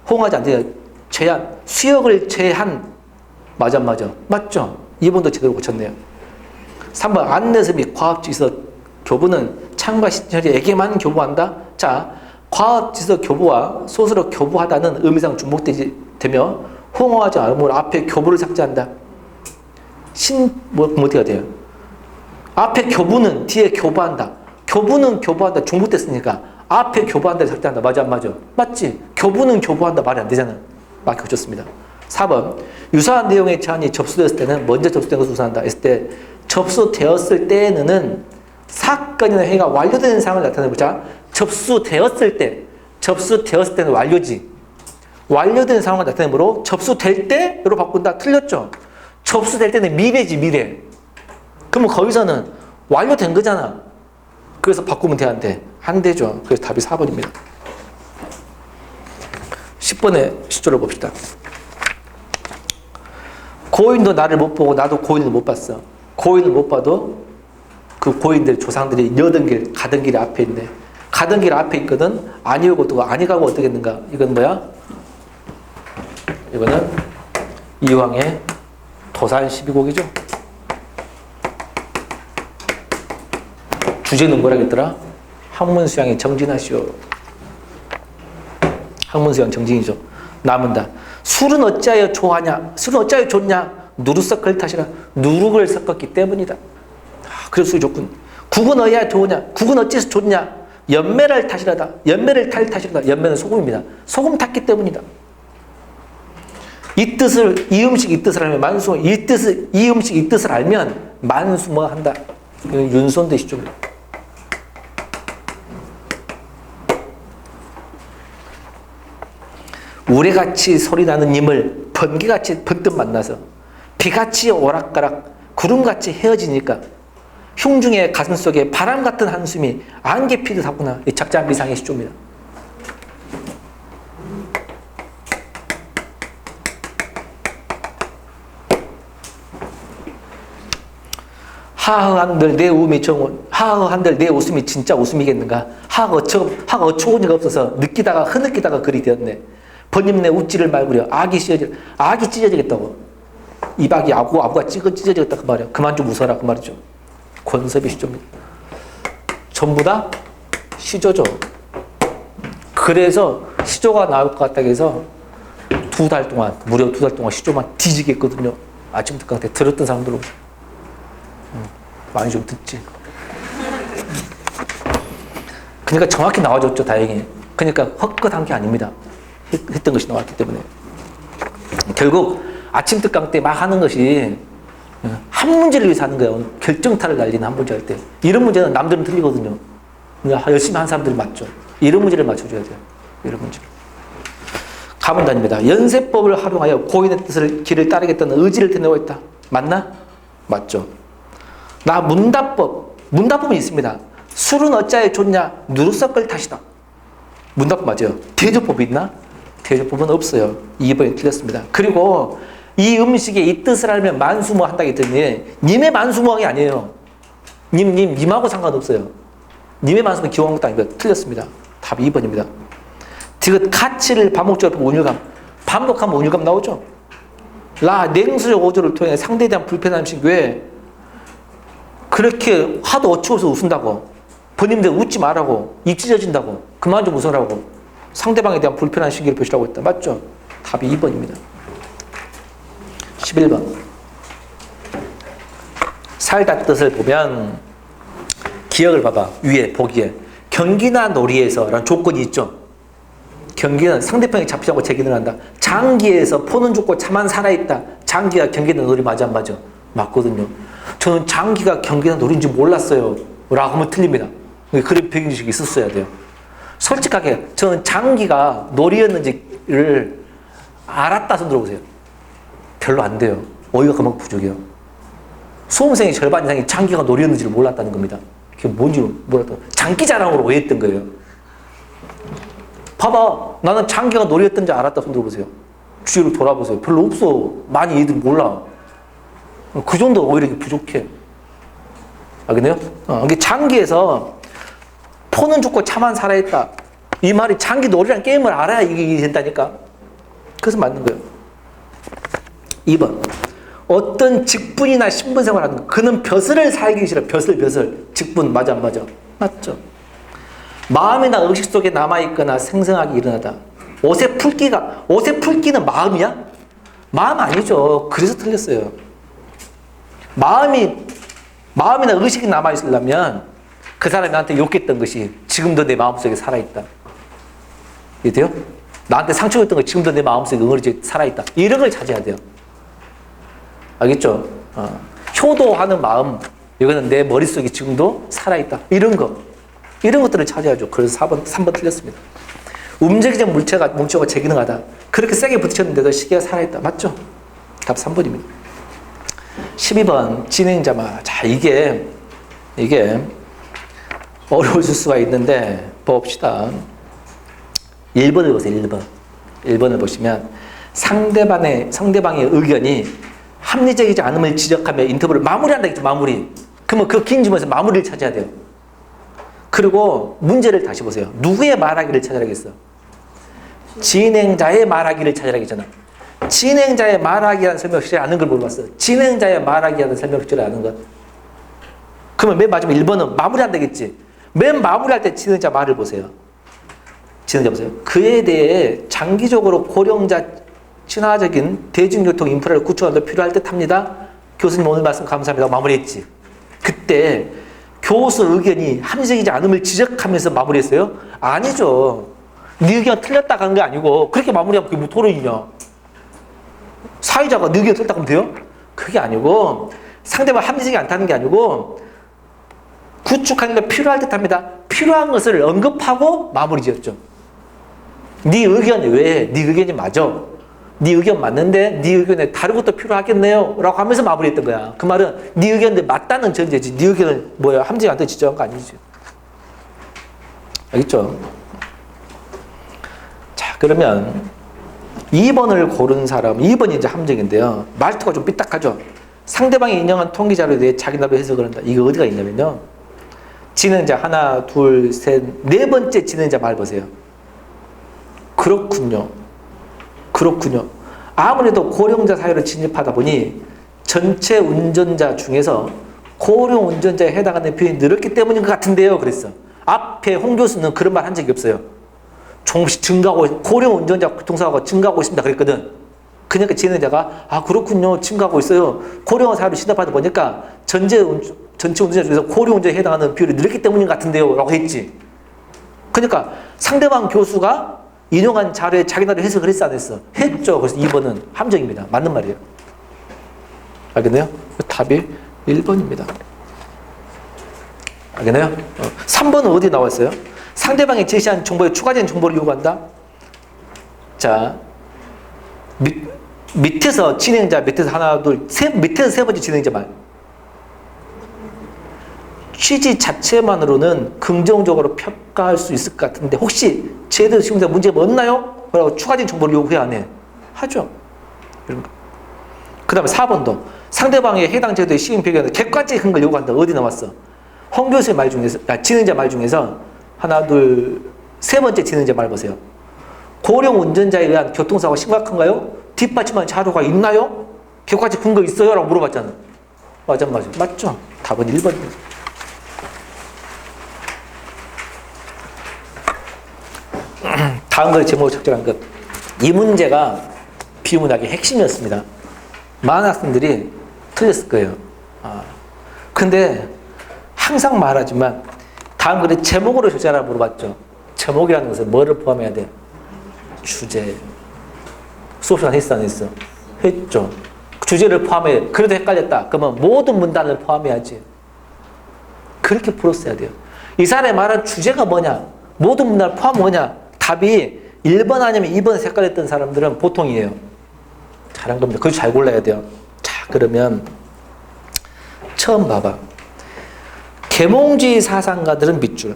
호응하지 안 돼요. 제한 수역을 제한 맞아 안 맞아? 맞죠? 2번도 제대로 고쳤네요. 3번 안내서 및 과학지서 교부는 창과 신천지에게만 교부한다. 자, 과학지서 교부와 소수로 교부하다는 의미상 중복되며 호응하지 않으므로 앞에 교부를 삭제한다. 어떻게 돼요? 앞에 교부는 뒤에 교부한다. 교부는 교부한다. 중복됐으니까 앞에 교부한다 삭제한다. 맞아 안 맞아? 맞지? 교부는 교부한다 말이 안 되잖아. 맞게 고쳤습니다. 4번 유사한 내용의 제안이 접수되었을 때는 먼저 접수된 것을 우선한다 했을 때 접수되었을 때는 사건이나 행위가 완료되는 상황을 나타내보자. 접수되었을 때는 완료지. 완료된 상황을 나타내므로 접수될 때로 바꾼다. 틀렸죠? 접수될 때는 미래지 미래. 그러면 거기서는 완료된 거잖아. 그래서 바꾸면 돼 안 돼? 안 되죠. 그래서 답이 4번입니다. 10번의 시조를 봅시다. 고인도 나를 못 보고 나도 고인을 못 봤어. 고인을 못 봐도 그 고인들 조상들이 가던 길 앞에 있네. 가던 길 앞에 있거든. 아니 오고 또 아니 가고 어떻게 했는가? 이건 뭐야? 이거는 이황의 도산 12곡이죠. 주제는 뭐라 했더라? 학문수양이 정진하시오. 학문수양 정진이죠. 남은다. 술은 어찌하여 좋아하냐? 술은 어찌하여 좋냐? 누룩 섞을 탓이라. 누룩을 섞었기 때문이다. 그래서 술이 좋군. 국은 어찌하여 좋으냐? 국은 어찌해서 좋냐? 연매를 탓이라다. 연매를 탈 탓이라다. 연매는 소금입니다. 소금 탔기 때문이다. 이 음식 이 뜻을 알면 만수, 이 음식 이 뜻을 알면 만수뭐 한다. 이건 윤손대 시조입니다. 우레같이 소리나는 님을 번개같이 번뜩 만나서 비같이 오락가락 구름같이 헤어지니까 흉중의 가슴 속에 바람 같은 한숨이 안개 피듯 하구나. 이 작자미상의 시조입니다. 하하한들 내 웃음이 정원, 하하한들 내 웃음이 진짜 웃음이겠는가? 하하 어처구니가 없어서 흐느끼다가 글이 되었네. 번님 내 웃지를 말구려. 악이 찢어지겠다고. 입악이 아구가 찢어지겠다 그 말이야. 그만 좀 웃어라 그 말이죠. 권섭의 시조입니다. 전부 다 시조죠. 그래서 시조가 나올 것 같다고 해서 무려 2달 동안 시조만 뒤지게 했거든요. 아침부터 끝까지 들었던 사람들은 많이 좀 듣지. 그러니까 정확히 나와줬죠, 다행히. 그러니까 헛것한 게 아닙니다. 했던 것이 나왔기 때문에. 결국 아침 특강 때 막 하는 것이 한 문제를 위해서 하는 거예요. 결정타를 날리는 한 문제 할 때. 이런 문제는 남들은 틀리거든요. 열심히 한 사람들이 맞죠. 이런 문제를 맞춰줘야 돼요. 이런 문제를. 가문 단입니다. 연세법을 활용하여 고인의 길을 따르겠다는 의지를 드러내고 있다. 맞나? 맞죠. 문답법은 있습니다. 술은 어찌하여 좋냐? 누룩 섞을 탓이다. 문답법 맞아요. 대조법이 있나? 대조법은 없어요. 2번이 틀렸습니다. 그리고 이 음식의 이 뜻을 알면 만수무어 한다고 했더니 님의 만수무어이 아니에요. 님하고 상관없어요. 님의 만수무어 기원한 것도 아니고 틀렸습니다. 답이 2번입니다. 디귿 가치를 반복적으로 운율감. 반복하면 운율감 나오죠. 냉수적 오조를 통해 상대에 대한 불편함식 왜 그렇게 하도 어처구니서 웃는다고. 본인들 웃지 말라고. 입 찢어진다고. 그만 좀 웃으라고. 상대방에 대한 불편한 시기를 표시라고 했다. 맞죠? 답이 2번입니다. 11번. 살다 뜻을 보면 기억을 봐봐. 위에 보기에. 경기나 놀이에서 라는 조건이 있죠. 경기는 상대방이 잡히지 않고 재기를 한다. 장기에서 포는 죽고 차만 살아있다. 장기가 경기나 놀이 맞아 안 맞아? 맞거든요. 저는 장기가 경기나 놀이인지 몰랐어요. 라고 하면 틀립니다. 그런 배경지식이 있었어야 돼요. 솔직하게 저는 장기가 놀이였는지를 알았다 손 들어보세요. 별로 안 돼요. 어이가 그만큼 부족해요. 수험생의 절반 이상이 장기가 놀이였는지를 몰랐다는 겁니다. 그게 뭔지를 몰랐다. 장기 자랑으로 오해했던 거예요. 봐봐. 나는 장기가 놀이였던 줄 알았다 손 들어보세요. 주위를 돌아보세요. 별로 없어. 많이 얘들 몰라. 그 정도 오히려 부족해. 알겠네요? 이게 장기에서 포는 죽고 차만 살아있다. 이 말이 장기 놀이라는 게임을 알아야 이게 된다니까. 그래서 맞는 거예요. 2번. 어떤 직분이나 신분 생활하는 거. 그는 벼슬을 살기 싫어. 벼슬. 직분. 맞아, 안 맞아? 맞죠? 마음이나 의식 속에 남아있거나 생생하게 일어나다. 옷의 풀기는 마음이야? 마음 아니죠. 그래서 틀렸어요. 마음이나 의식이 남아있으려면 그 사람이 나한테 욕했던 것이 지금도 내 마음속에 살아있다. 이해돼요? 나한테 상처줬던 거 지금도 내 마음속에 응어리지 살아있다. 이런 걸 찾아야 돼요. 알겠죠? 효도하는 마음, 이거는 내 머릿속에 지금도 살아있다. 이런 것들을 찾아야죠. 그래서 3번 틀렸습니다. 움직이는 물체가 제기능하다. 그렇게 세게 부딪혔는데도 시계가 살아있다. 맞죠? 답 3번입니다. 12번 진행자마. 자, 이게 어려우실 수가 있는데 봅시다. 1번을 보세요. 1번을 보시면 상대방의 의견이 합리적이지 않음을 지적하며 인터뷰를 마무리한다겠죠. 마무리. 그러면 그 긴 질문에서 마무리를 찾아야 돼요. 그리고 문제를 다시 보세요. 누구의 말하기를 찾아야겠어? 진행자의 말하기를 찾아야겠잖아. 진행자의 말하기라는 설명식을 아는 걸 물어봤어. 진행자의 말하기라는 설명식을 아는 것. 그러면 맨 마지막 1번은 마무리한다겠지. 맨 마무리할 때 진행자 말을 보세요. 진행자 보세요. 그에 대해 장기적으로 고령자 친화적인 대중교통 인프라를 구축하는 데 필요할 듯 합니다. 교수님 오늘 말씀 감사합니다. 마무리했지. 그때 교수 의견이 합리적이지 않음을 지적하면서 마무리했어요? 아니죠. 네 의견 틀렸다 하는 게 아니고 그렇게 마무리하면 그게 뭐 토론이냐. 사회자가 네 의견 틀렸다 하면 돼요? 그게 아니고 상대방 합리적이 않다는 게 아니고 구축하는 게 필요할 듯 합니다. 필요한 것을 언급하고 마무리 지었죠. 네 의견이 왜? 네 의견이 맞아. 네 의견 맞는데 네 의견에 다른 것도 필요하겠네요 라고 하면서 마무리했던 거야. 그 말은 네 의견이 맞다는 전제지. 네 의견은 뭐야? 함정이 안 돼 지적한 거 아니지. 알겠죠? 자, 그러면 2번을 고른 사람, 2번이 이제 함정인데요. 말투가 좀 삐딱하죠. 상대방이 인용한 통계 자료에 대해 자기 나름대로 해석을 한다. 이거 어디가 있냐면요. 진행자 하나, 둘, 셋, 네 번째 진행자 말 보세요. 그렇군요. 아무래도 고령자 사회로 진입하다 보니 전체 운전자 중에서 고령 운전자에 해당하는 표현이 늘었기 때문인 것 같은데요. 그랬어. 앞에 홍 교수는 그런 말 한 적이 없어요. 조금씩 증가하고 고령 운전자 교통사고가 증가하고 있습니다. 그랬거든. 그러니까 진행자가 그렇군요. 증가하고 있어요. 고령 사회로 진입하다 보니까 전체 운전자 중에서 고령 운전자에 해당하는 비율이 늘었기 때문인 것 같은데요. 라고 했지. 그러니까 상대방 교수가 인용한 자료에 자기 나름대로 해석을 했어 안 했어? 했죠. 그래서 2번은 함정입니다. 맞는 말이에요. 알겠나요? 답이 1번입니다. 알겠나요? 3번은 어디 나와 있어요? 상대방이 제시한 정보에 추가적인 정보를 요구한다. 자, 밑에서 진행자 밑에서 하나 둘 셋 밑에서 세 번째 진행자 말. 취지 자체만으로는 긍정적으로 평가할 수 있을 것 같은데 혹시 제대로 지금 문제가 없나요? 라고 추가적인 정보를 요구해 안 해? 하죠. 그 다음에 4번도 상대방의 해당 제도의 시행 배경에 객관적인 근거를 요구한다. 어디 나왔어? 홍 교수의 말 중에서 진행자 말 중에서 하나 둘 세 번째 진행자 말 보세요. 고령 운전자에 의한 교통사고가 심각한가요? 뒷받침한 자료가 있나요? 객관적 근거 있어요? 라고 물어봤잖아. 맞아. 맞죠? 답은 1번입니다. 다음 거 제목을 적절한 것. 이 문제가 비문학의 핵심이었습니다. 많은 학생들이 틀렸을 거예요. 근데 항상 말하지만 다음 글에 제목으로 적절하라고 물어봤죠. 제목이라는 것은 뭐를 포함해야 돼? 주제. 수업 시간 했어 안 했어? 했죠. 주제를 포함해. 그래도 헷갈렸다. 그러면 모든 문단을 포함해야지. 그렇게 풀었어야 돼요. 이 사람의 말한 주제가 뭐냐? 모든 문단을 포함 뭐냐? 답이 1번 아니면 2번에 헷갈렸던 사람들은 보통이에요. 잘한 겁니다. 그걸 잘 골라야 돼요. 자, 그러면 처음 봐봐. 계몽주의 사상가들은 밑줄.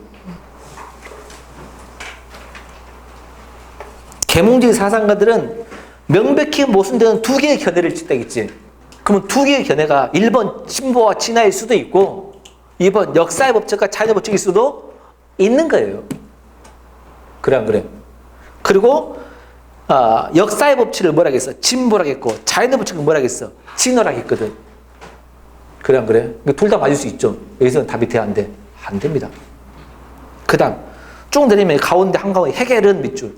계몽주의 사상가들은 명백히 모순되는 두 개의 견해를 짓다겠지. 그러면 두 개의 견해가 1번 진보와 진화일 수도 있고 2번 역사의 법칙과 자연의 법칙일 수도 있는 거예요. 그래 안 그래? 그리고 역사의 법칙을 뭐라 했어? 진보라 했고, 자연의 법칙을 뭐라 했어? 진화라 했거든. 그래, 안 그래? 둘 다 맞을 수 있죠. 여기서는 답이 돼야 안 돼? 안 됩니다. 그 다음, 쭉 내리면 가운데 한가운데 해겔은 밑줄.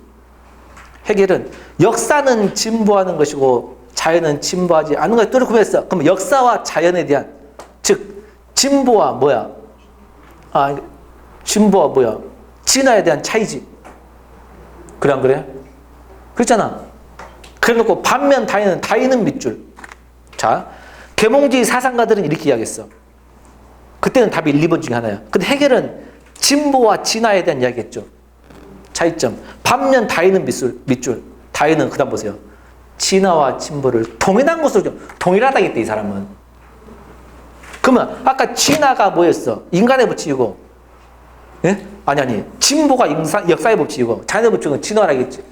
해겔은 역사는 진보하는 것이고, 자연은 진보하지 않는 것을 뚜렷이 구별했어. 그럼 역사와 자연에 대한, 즉, 진보와 뭐야? 진보와 뭐야? 진화에 대한 차이지. 그래, 안 그래? 그렇잖아. 그래 놓고 반면 다인은 밑줄. 자, 계몽주의 사상가들은 이렇게 이야기했어. 그때는 답이 1, 2번 중에 하나야. 근데 해겔은 진보와 진화에 대한 이야기했죠. 차이점. 반면 다인은 밑줄. 다인은 그 다음 보세요. 진화와 진보를 동일한 것으로 좀 동일하다겠대, 이 사람은. 그러면 아까 진화가 뭐였어? 인간의 법칙이고, 예? 아니. 진보가 역사의 법칙이고, 자연의 법칙은 진화라겠지.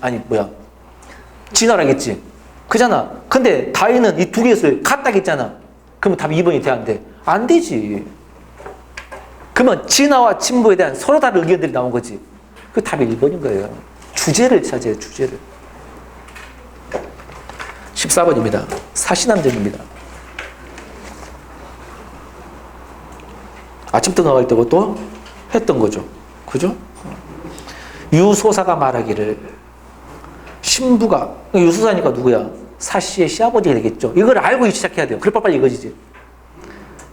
진화라겠지. 그잖아. 근데 다인은 이 두 개를 같다겠잖아. 그러면 답이 2번이 돼야 안 돼? 안 되지. 그러면 진화와 진보에 대한 서로 다른 의견들이 나온 거지. 그 답이 1번인 거예요. 주제를 찾아요, 주제를. 14번입니다. 사시남전입니다. 아침부터 나갈 때고 또 했던 거죠. 그죠? 유소사가 말하기를 신부가, 유소사니까 누구야? 사씨의 시아버지가 되겠죠. 이걸 알고 시작해야 돼요. 그래 빨리 이거지.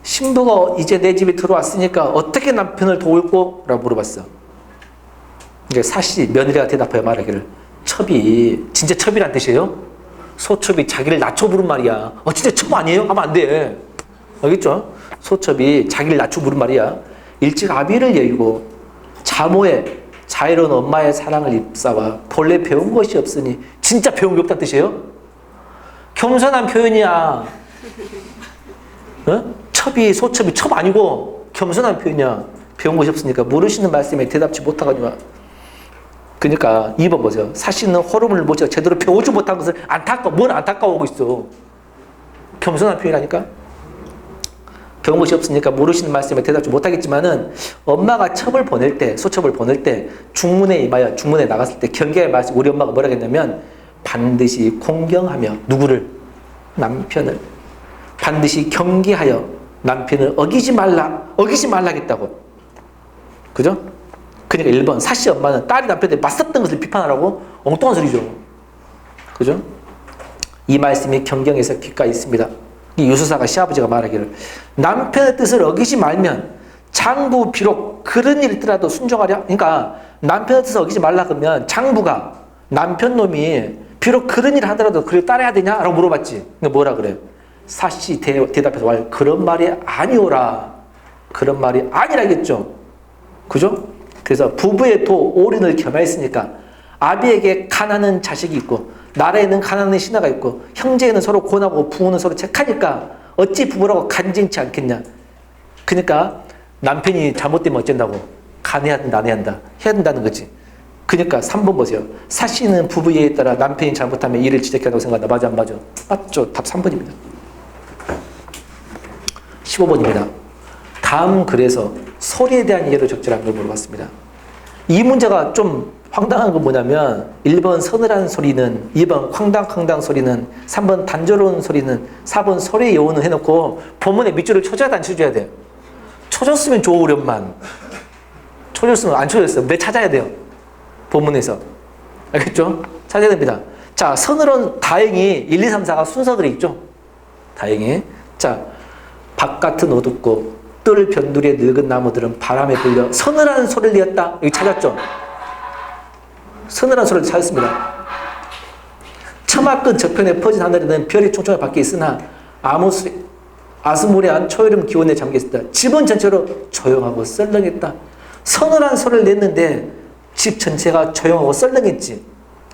신부가 이제 내 집에 들어왔으니까 어떻게 남편을 도울꼬? 라고 물어봤어. 이제 사씨, 며느리가 대답하여 말하기를 첩이, 진짜 첩이란 뜻이에요? 소첩이 자기를 낮춰 부른 말이야. 진짜 첩 아니에요? 하면 안 돼. 알겠죠? 소첩이 자기를 낮춰 부른 말이야. 일찍 아비를 여의고 자모에 자애로운 엄마의 사랑을 입사와 본래 배운 것이 없으니 진짜 배운 게 없다는 뜻이에요? 겸손한 표현이야. 첩이 소첩이 첩 아니고 겸손한 표현이야. 배운 것이 없으니까 모르시는 말씀에 대답지 못하거니와. 그러니까 2번 보세요. 사시는 호르몬을 모시고 제대로 배우지 못한 것을 뭘 안타까워하고 있어. 겸손한 표현이라니까. 배운 것이 없으니까 모르시는 말씀에 대답지 못하겠지만은 엄마가 첩을 보낼 때, 소첩을 보낼 때 중문에 임하여 중문에 나갔을 때 경계의 말씀, 우리 엄마가 뭐라 했냐면 반드시 공경하며 누구를? 남편을. 반드시 경계하여 남편을 어기지 말라겠다고. 그죠? 그러니까 1번 사씨 엄마는 딸이 남편에 맞섰던 것을 비판하라고 엉뚱한 소리죠. 그죠? 이 말씀이 경경에서 귓가에 있습니다. 이 유수사가 시아버지가 말하기를 남편의 뜻을 어기지 말면 장부 비록 그런 일이 있더라도 순종하랴. 그러니까 남편의 뜻을 어기지 말라 그러면 장부가 남편 놈이 비록 그런 일을 하더라도 그걸 따라야 되냐? 라고 물어봤지. 근데 뭐라 그래? 사씨 대답해서 말 그런 말이 아니오라. 그런 말이 아니라겠죠. 그죠? 그래서 부부의 도 올인을 겸하였으니까 아비에게 가난한 자식이 있고 나라에는 가난한 신하가 있고 형제에는 서로 고나고 부모는 서로 착하니까 어찌 부부라고 간쟁치 않겠냐. 그러니까 남편이 잘못되면 어쩐다고? 간해야 된다, 안 해야 한다. 해야 된다는 거지. 그러니까 3번 보세요. 사씨는 부부 예에 따라 남편이 잘못하면 이를 지적한다고 생각한다. 맞아 안 맞아? 맞죠. 답 3번입니다. 15번입니다. 다음 글에서 소리에 대한 예로 적절한 걸 물어봤습니다. 이 문제가 좀 황당한 건 뭐냐면 1번 서늘한 소리는, 2번 쾅당쾅당 소리는, 3번 단조로운 소리는, 4번 소리의 여우는 해놓고 본문에 밑줄을 쳐줘야 돼, 안 쳐줘야 돼요? 쳐줬으면 좋으련만. 쳐줬으면 안 쳐줬어요. 내 찾아야 돼요. 본문에서. 알겠죠? 찾아야 됩니다. 자, 서늘한 다행히 1, 2, 3, 4가 순서들이 있죠? 다행히. 자, 바깥은 어둡고 뜰 변두리의 늙은 나무들은 바람에 불려 서늘한 소리를 내었다. 여기 찾았죠? 서늘한 소리를 찾았습니다. 처마 끝 저편에 퍼진 하늘에는 별이 총총하게 밖에 있으나 아스모레한 초여름 기온에 잠겨있었다. 집은 전체로 조용하고 썰렁했다. 서늘한 소리를 냈는데 집 전체가 조용하고 썰렁했지.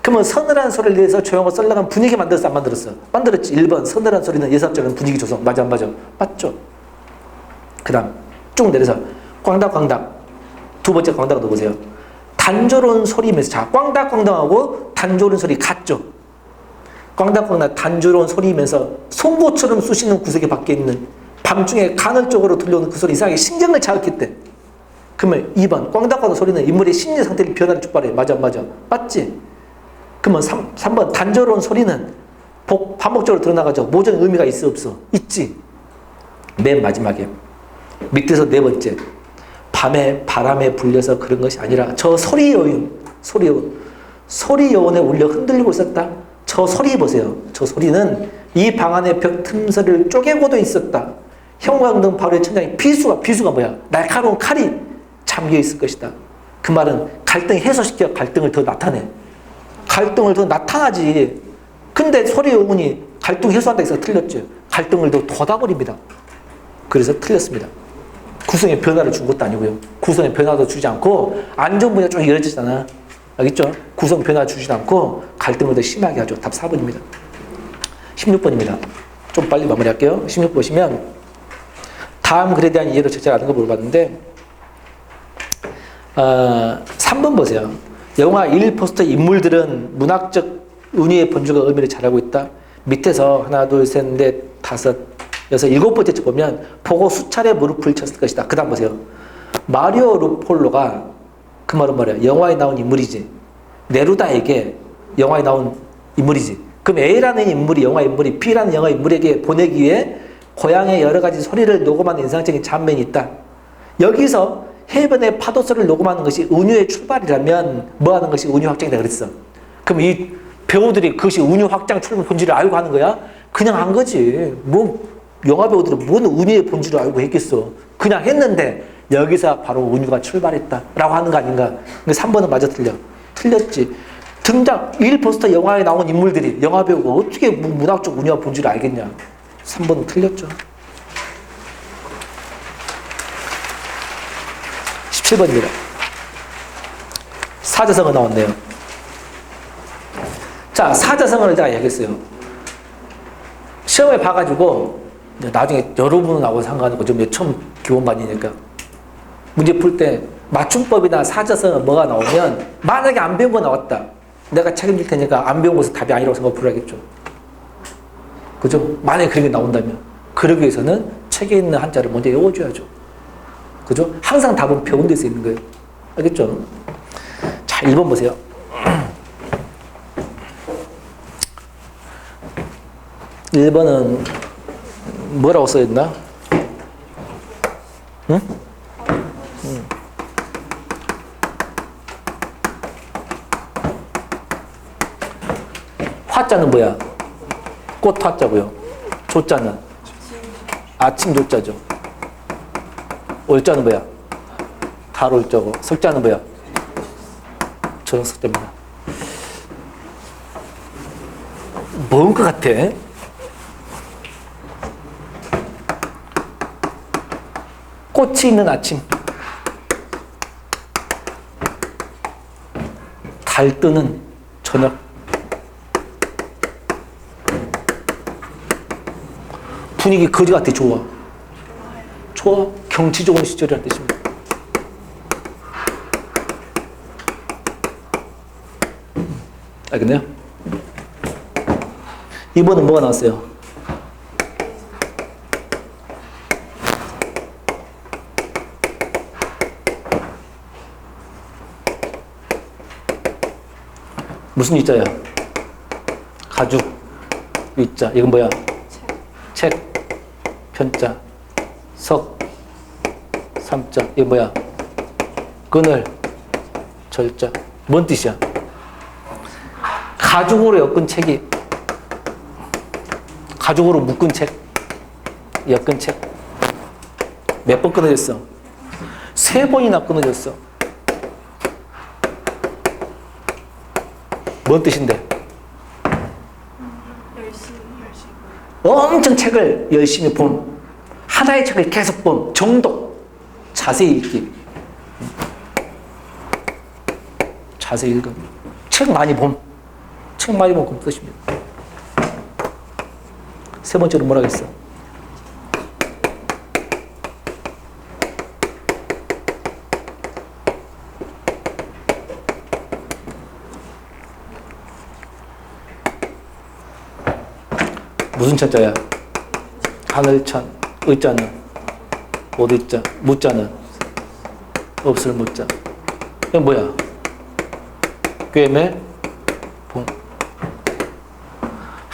그러면 서늘한 소리를 내서 조용하고 썰렁한 분위기 만들었어, 안 만들었어? 만들었지. 1번 서늘한 소리는 예사적인 분위기 조성. 맞아 안 맞아? 맞죠? 그 다음 쭉 내려서 꽝닥꽝닥. 두 번째 꽝닥 넣어보세요. 단조로운 소리면서, 자, 꽝닥꽝닥하고 단조로운 소리 같죠? 꽝닥꽝닥 단조로운 소리면서 송곳처럼 쑤시는 구석에 밖에 있는 밤중에 간헐적으로 들려오는 그 소리 이상하게 신경을 자극했대. 그러면 2번 꽝닥꽝닥 소리는 인물의 심리 상태를 변화를 촉발해. 맞아 안 맞아? 맞지? 그러면 3번 단조로운 소리는 반복적으로 드러나가죠. 모종 의미가 있어 없어? 있지. 맨 마지막에 밑에서 네 번째, 밤에 바람에 불려서 그런 것이 아니라 저 소리 여운, 소리 여운에 울려 흔들리고 있었다. 저 소리 보세요. 저 소리는 이 방 안의 벽 틈새를 쪼개고도 있었다. 형광등 바로의 천장에 비수가 뭐야? 날카로운 칼이 잠겨 있을 것이다. 그 말은 갈등 해소시켜 갈등을 더 나타내. 갈등을 더 나타나지. 근데 소리 여운이 갈등 해소한다 해서 틀렸죠. 갈등을 더 돋아버립니다. 그래서 틀렸습니다. 구성의 변화를 준 것도 아니고요. 구성의 변화도 주지 않고 안 좋은 분야가 좀 이어지잖아. 알겠죠? 구성 변화 주지 않고 갈등을 더 심하게 하죠. 답 4번입니다. 16번입니다. 좀 빨리 마무리할게요. 16번 보시면 다음 글에 대한 이해를 제가 아는 거 물어봤는데 3번 보세요. 영화 1 포스터 인물들은 문학적 은유의 본주가 의미를 잘하고 있다. 밑에서 하나, 둘, 셋, 넷, 다섯, 여섯, 일곱 번째 보면 보고 수차례 무릎을 쳤을 것이다. 그 다음 보세요. 마리오 루폴로가 그 말은 뭐래요? 영화에 나온 인물이지. 네루다에게 영화에 나온 인물이지. 그럼 A라는 인물이 영화 인물이 B라는 영화 인물에게 보내기 위해 고향의 여러 가지 소리를 녹음한 인상적인 장면이 있다. 여기서 해변의 파도 소리를 녹음하는 것이 은유의 출발이라면 뭐 하는 것이 은유 확장이다 그랬어. 그럼 이 배우들이 그것이 은유 확장 출발 본질을 알고 하는 거야? 그냥 한 거지. 뭐 영화 배우들은 뭔 은유의 본질을 알고 했겠어. 그냥 했는데 여기서 바로 은유가 출발했다라고 하는 거 아닌가. 근데 3번은 맞아 틀려. 틀렸지. 등장 1 포스터 영화에 나온 인물들이 영화 배우가 어떻게 문학적 은유와 본질을 알겠냐. 3번은 틀렸죠. 17번입니다. 사자성어 나왔네요. 자, 사자성어를 제가 얘기했어요. 시험에 봐가지고 나중에 여러분은 나하고 상관없고 좀 처음 기본반이니까 문제 풀 때 맞춤법이나 사자성어 뭐가 나오면 만약에 안 배운 거 나왔다. 내가 책임질 테니까 안 배운 것은 답이 아니라고 생각을 하겠죠. 그죠? 만약에 그런 게 나온다면 그러기 위해서는 책에 있는 한자를 먼저 외워줘야죠. 그죠? 항상 답은 배운 데서 있는 거예요. 알겠죠? 자, 1번 보세요. 1번은 뭐라고 써있나? 응? 화자는 뭐야? 꽃 화자고요. 조자는 아침 조자죠. 올자는 뭐야? 달올자고. 석자는 뭐야? 저녁 석자입니다. 뭔 것 같아? 꽃이 있는 아침. 달 뜨는 저녁. 분위기 거지 같아. 좋아. 좋아. 경치 좋은 시절이라는 뜻입니다. 알겠네요? 이번은 뭐가 나왔어요? 무슨 위자야? 가죽 위자. 이건 뭐야? 책. 편자. 석. 삼자. 이건 뭐야? 그늘. 절자. 뭔 뜻이야? 가죽으로 엮은 책이, 가죽으로 묶은 책, 엮은 책. 몇 번 끊어졌어? 3번이나 끊어졌어. 뭔 뜻인데? 열심히. 엄청 책을 열심히 봄. 하나의 책을 계속 봄. 정독. 자세히 읽기. 자세히 읽음. 책 많이 봄. 책 많이 봄. 그 뜻입니다. 세 번째로 뭐라 그랬어? 무슨 천자야? 하늘천. 의자는? 어디자? 무자는? 없을 무자. 이건 뭐야? 꿰매 봄.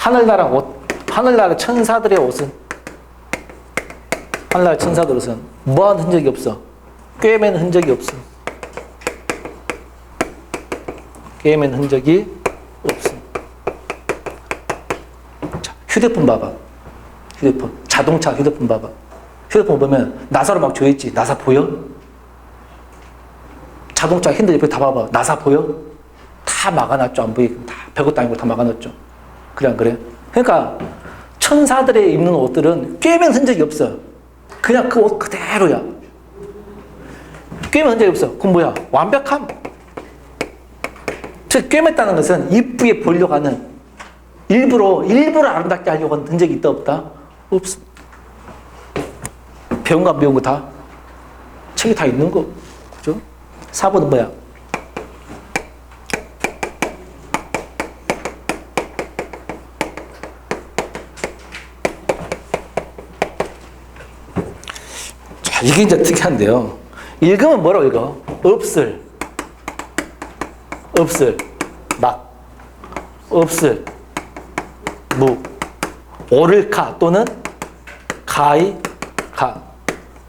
하늘나라 옷, 하늘나라 천사들의 옷은, 하늘나라 천사들 옷은 뭐한 흔적이 없어. 꿰맨 흔적이 없어. 꿰맨 흔적이 없어. 자, 휴대폰 봐봐. 휴대폰. 자동차 휴대폰 봐봐. 휴대폰 보면 나사로 막 조여있지. 나사 보여? 자동차 핸들 옆에 다 봐봐. 나사 보여? 다 막아놨죠. 안 보이게. 다 별것도 아니고 다 막아놨죠. 그래 안 그래? 그러니까 천사들의 입는 옷들은 꿰맨 흔적이 없어. 그냥 그 옷 그대로야. 꿰맨 흔적이 없어. 그럼 뭐야? 완벽함. 즉 꿰맸다는 것은 이쁘게 보려고 하는, 일부러 아름답게 하려고 하는 흔적이 있다 없다? 없습니다. 배운 거 안 배운 거 다? 책에 다 있는 거. 그죠? 4번은 뭐야? 자, 이게 이제 특이한데요. 읽으면 뭐라고 읽어? 없을, 막, 없을, 무, 오를카 또는 가이, 가.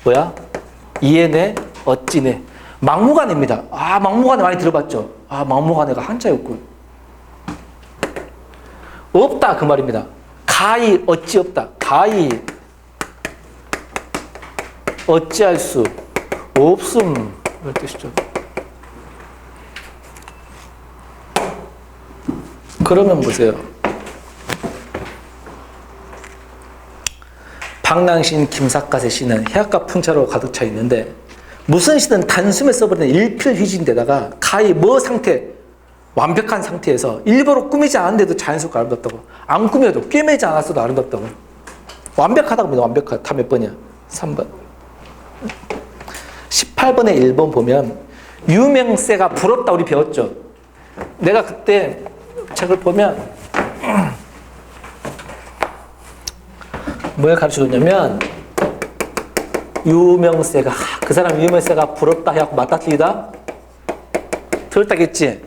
뭐야? 이에네, 어찌네. 막무가내입니다. 아, 막무가내 많이 들어봤죠? 아, 막무가내가 한자였군. 없다, 그 말입니다. 가히, 어찌 없다. 가히, 어찌할 수, 없음. 이런 뜻이죠. 그러면 보세요. 방랑신 김삿갓의 시는 해악과 풍차로 가득 차 있는데, 무슨 시든 단숨에 써버리는 일필휘진데다가 가히 뭐 상태, 완벽한 상태에서 일부러 꾸미지 않았는데도 자연스럽고 아름답다고. 안 꾸며도 꿰매지 않았어도 아름답다고. 완벽하다고 합니다. 완벽하다. 다 몇 번이야? 3번. 18번에 1번 보면 유명세가 부럽다 우리 배웠죠. 내가 그때 책을 보면 뭘 가르쳐줬냐면, 유명세가, 그 사람 유명세가 부럽다 해갖고 맞다 틀리다? 들었다겠지?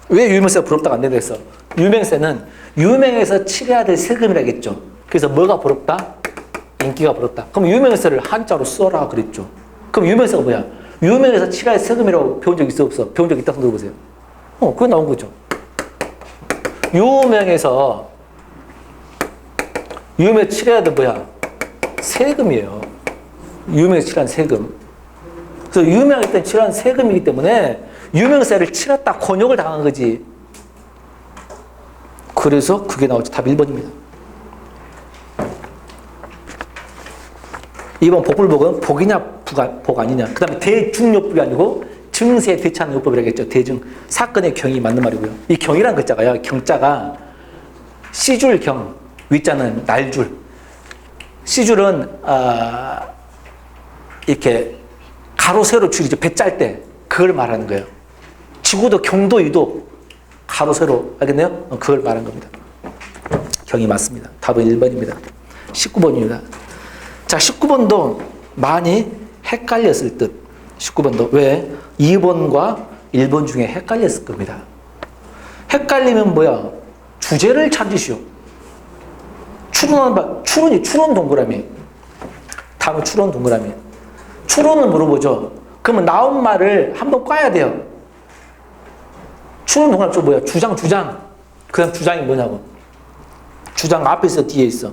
왜 유명세가 부럽다가 안 된다 했어? 유명세는 유명해서 치러야 될 세금이라겠죠. 그래서 뭐가 부럽다? 인기가 부럽다. 그럼 유명세를 한자로 써라 그랬죠. 그럼 유명세가 뭐야? 유명해서 치러야 할 세금이라고 배운 적 있어 없어? 배운 적 있다 손 들어보세요. 그거 나온 거죠. 유명해서 치러야 될 뭐야? 세금이에요. 유명해서 치러야 세금. 그래서 유명할 때 치러야 세금이기 때문에 유명세를 치렀다 곤욕을 당한 거지. 그래서 그게 나오죠. 답 1번입니다. 2번 복불복은 복이냐 복 아니냐. 그 다음에 대중요법이 아니고 증세 대차하는 요법이라고 했죠. 대중. 사건의 경이 맞는 말이고요. 이 경이라는 글자가요. 경자가 씨줄 경, 위자는 날줄. 씨줄은 이렇게 가로 세로 줄이죠. 배 짤 때 그걸 말하는 거예요. 지구도 경도 유도 가로 세로 알겠네요? 그걸 말한 겁니다. 경이 맞습니다. 답은 1번입니다. 19번입니다. 자, 19번도 많이 헷갈렸을 듯. 19번도 왜? 2번과 1번 중에 헷갈렸을 겁니다. 헷갈리면 뭐야? 주제를 찾으시오. 추론 동그라미. 다음은 추론 동그라미. 추론을 물어보죠. 그러면 나온 말을 한번 꽈야 돼요. 추론 동그라미 좀 뭐야? 주장. 그 다음 주장이 뭐냐고. 주장 앞에 있어, 뒤에 있어?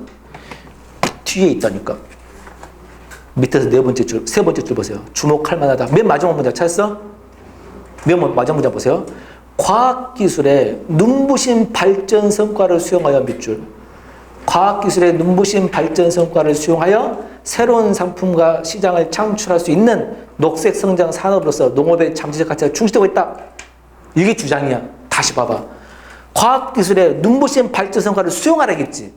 뒤에 있다니까. 밑에서 네 번째 줄, 세 번째 줄 보세요. 주목할 만하다. 맨 마지막 문장 찾았어? 맨 마지막 문장 보세요. 과학기술의 눈부신 발전 성과를 수용하여 밑줄. 과학기술의 눈부신 발전 성과를 수용하여 새로운 상품과 시장을 창출할 수 있는 녹색 성장 산업으로서 농업의 잠재적 가치가 중시되고 있다. 이게 주장이야. 다시 봐봐. 과학기술의 눈부신 발전 성과를 수용하라겠지.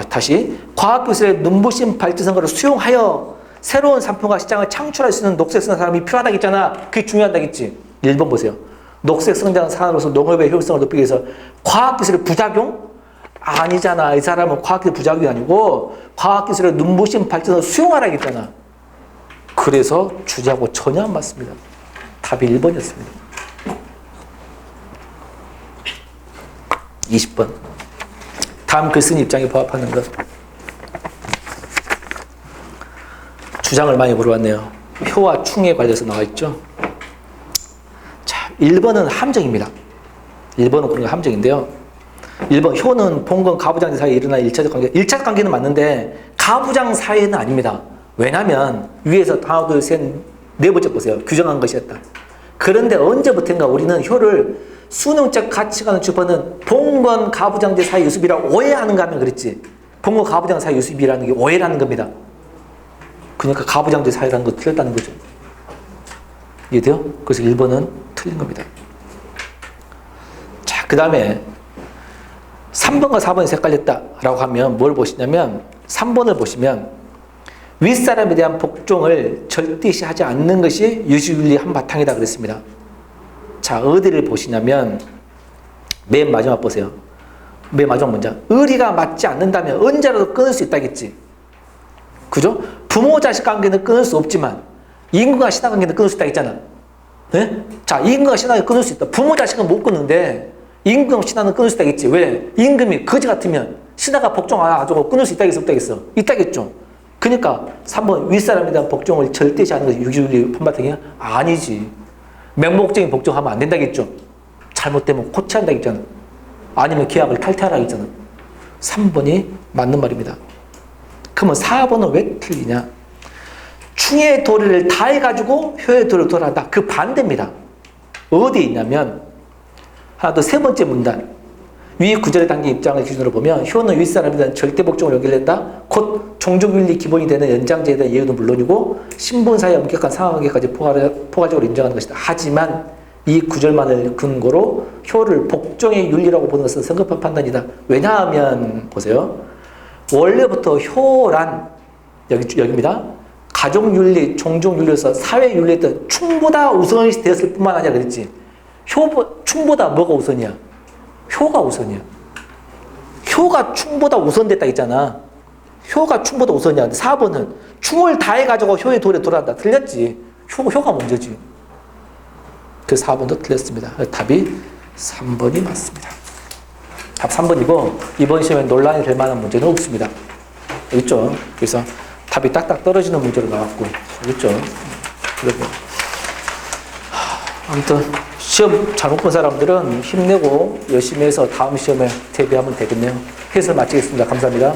다시. 과학기술의 눈부신 발전 성과를 수용하여 새로운 상품과 시장을 창출할 수 있는 녹색 성장 산업이 필요하다겠잖아. 그게 중요하다겠지. 1번 보세요. 녹색 성장 산업으로서 농업의 효율성을 높이기 위해서 과학기술의 부작용? 아니잖아. 이 사람은 과학기술 부작용이 아니고 과학기술의 눈부신 발전을 수용하라겠잖아. 그래서 주제하고 전혀 안 맞습니다. 답이 1번이었습니다. 20번. 다음 글쓴이 입장에 부합하는 것. 주장을 많이 물어봤네요. 효와 충에 관련해서 나와 있죠. 자, 1번은 함정입니다. 1번은 그런 거 함정인데요. 1번, 효는 봉건 가부장제 사이에 일어난 1차적 관계. 1차적 관계는 맞는데 가부장 사이는 아닙니다. 왜냐면 위에서 하나, 둘, 셋, 네 번째 보세요. 규정한 것이었다. 그런데 언제부턴가 우리는 효를 수능적 가치관을 주파는 봉건 가부장제 사이 유습이라고 오해하는가 하면 그랬지. 봉건 가부장 사이 유습이라는 게 오해라는 겁니다. 그러니까 가부장제 사이라는 거 틀렸다는 거죠. 이해돼요? 그래서 1번은 틀린 겁니다. 자, 그 다음에 3번과 4번이 헷갈렸다라고 하면 뭘 보시냐면 3번을 보시면 윗사람에 대한 복종을 절대시 하지 않는 것이 유지윤리 한바탕이다 그랬습니다. 자, 어디를 보시냐면 맨 마지막 보세요. 맨 마지막 문장. 의리가 맞지 않는다면 언제라도 끊을 수 있다겠지. 그죠? 부모 자식 관계는 끊을 수 없지만 임금과 신하 관계는 끊을 수 있다 했잖아. 네? 자, 임금과 신하는 끊을 수 있다. 부모 자식은 못 끊는데 임금 신하는 끊을 수 있다겠지. 왜? 임금이 거지 같으면 신하가 복종 안 하고 끊을 수 있다겠어 없다겠어? 있다겠죠. 그러니까 3번 윗사람에 대한 복종을 절대시 하는 것이 유지윤리 한바탕이야? 아니지. 맹목적인 복종하면 안 된다겠죠. 잘못되면 고치한다겠잖아. 아니면 계약을 탈퇴하라겠잖아. 3번이 맞는 말입니다. 그러면 4번은 왜 틀리냐? 충의 도리를 다 해가지고 효의 도리를 돌아간다. 그 반대입니다. 어디에 있냐면 하나 더 세 번째 문단. 위 구절의 단계 입장을 기준으로 보면 효는 윗사람에 대한 절대 복종을 연결한다. 곧 종족윤리 기본이 되는 연장제에 대한 예우는 물론이고 신분사의 엄격한 상하관계까지 포괄적으로 인정하는 것이다. 하지만 이 구절만을 근거로 효를 복종의 윤리라고 보는 것은 성급한 판단이다. 왜냐하면 보세요. 원래부터 효란 여기입니다. 가족윤리, 종족윤리에서 사회윤리에 충보다 우선이 되었을 뿐만 아니라 그랬지. 충보다 뭐가 우선이야? 효가 우선이야. 효가 충보다 우선됐다 했잖아. 효가 충보다 우선이야. 4번은 충을 다해가지고 효의 도리에 돌아간다. 틀렸지. 효가 먼저지. 그 4번도 틀렸습니다. 답이 3번이 맞습니다. 답 3번이고 이번 시험에 논란이 될 만한 문제는 없습니다. 있죠? 그래서 답이 딱딱 떨어지는 문제로 나왔고 있죠? 그리고 아무튼 시험 잘못 본 사람들은 힘내고 열심히 해서 다음 시험에 대비하면 되겠네요. 해설 마치겠습니다. 감사합니다.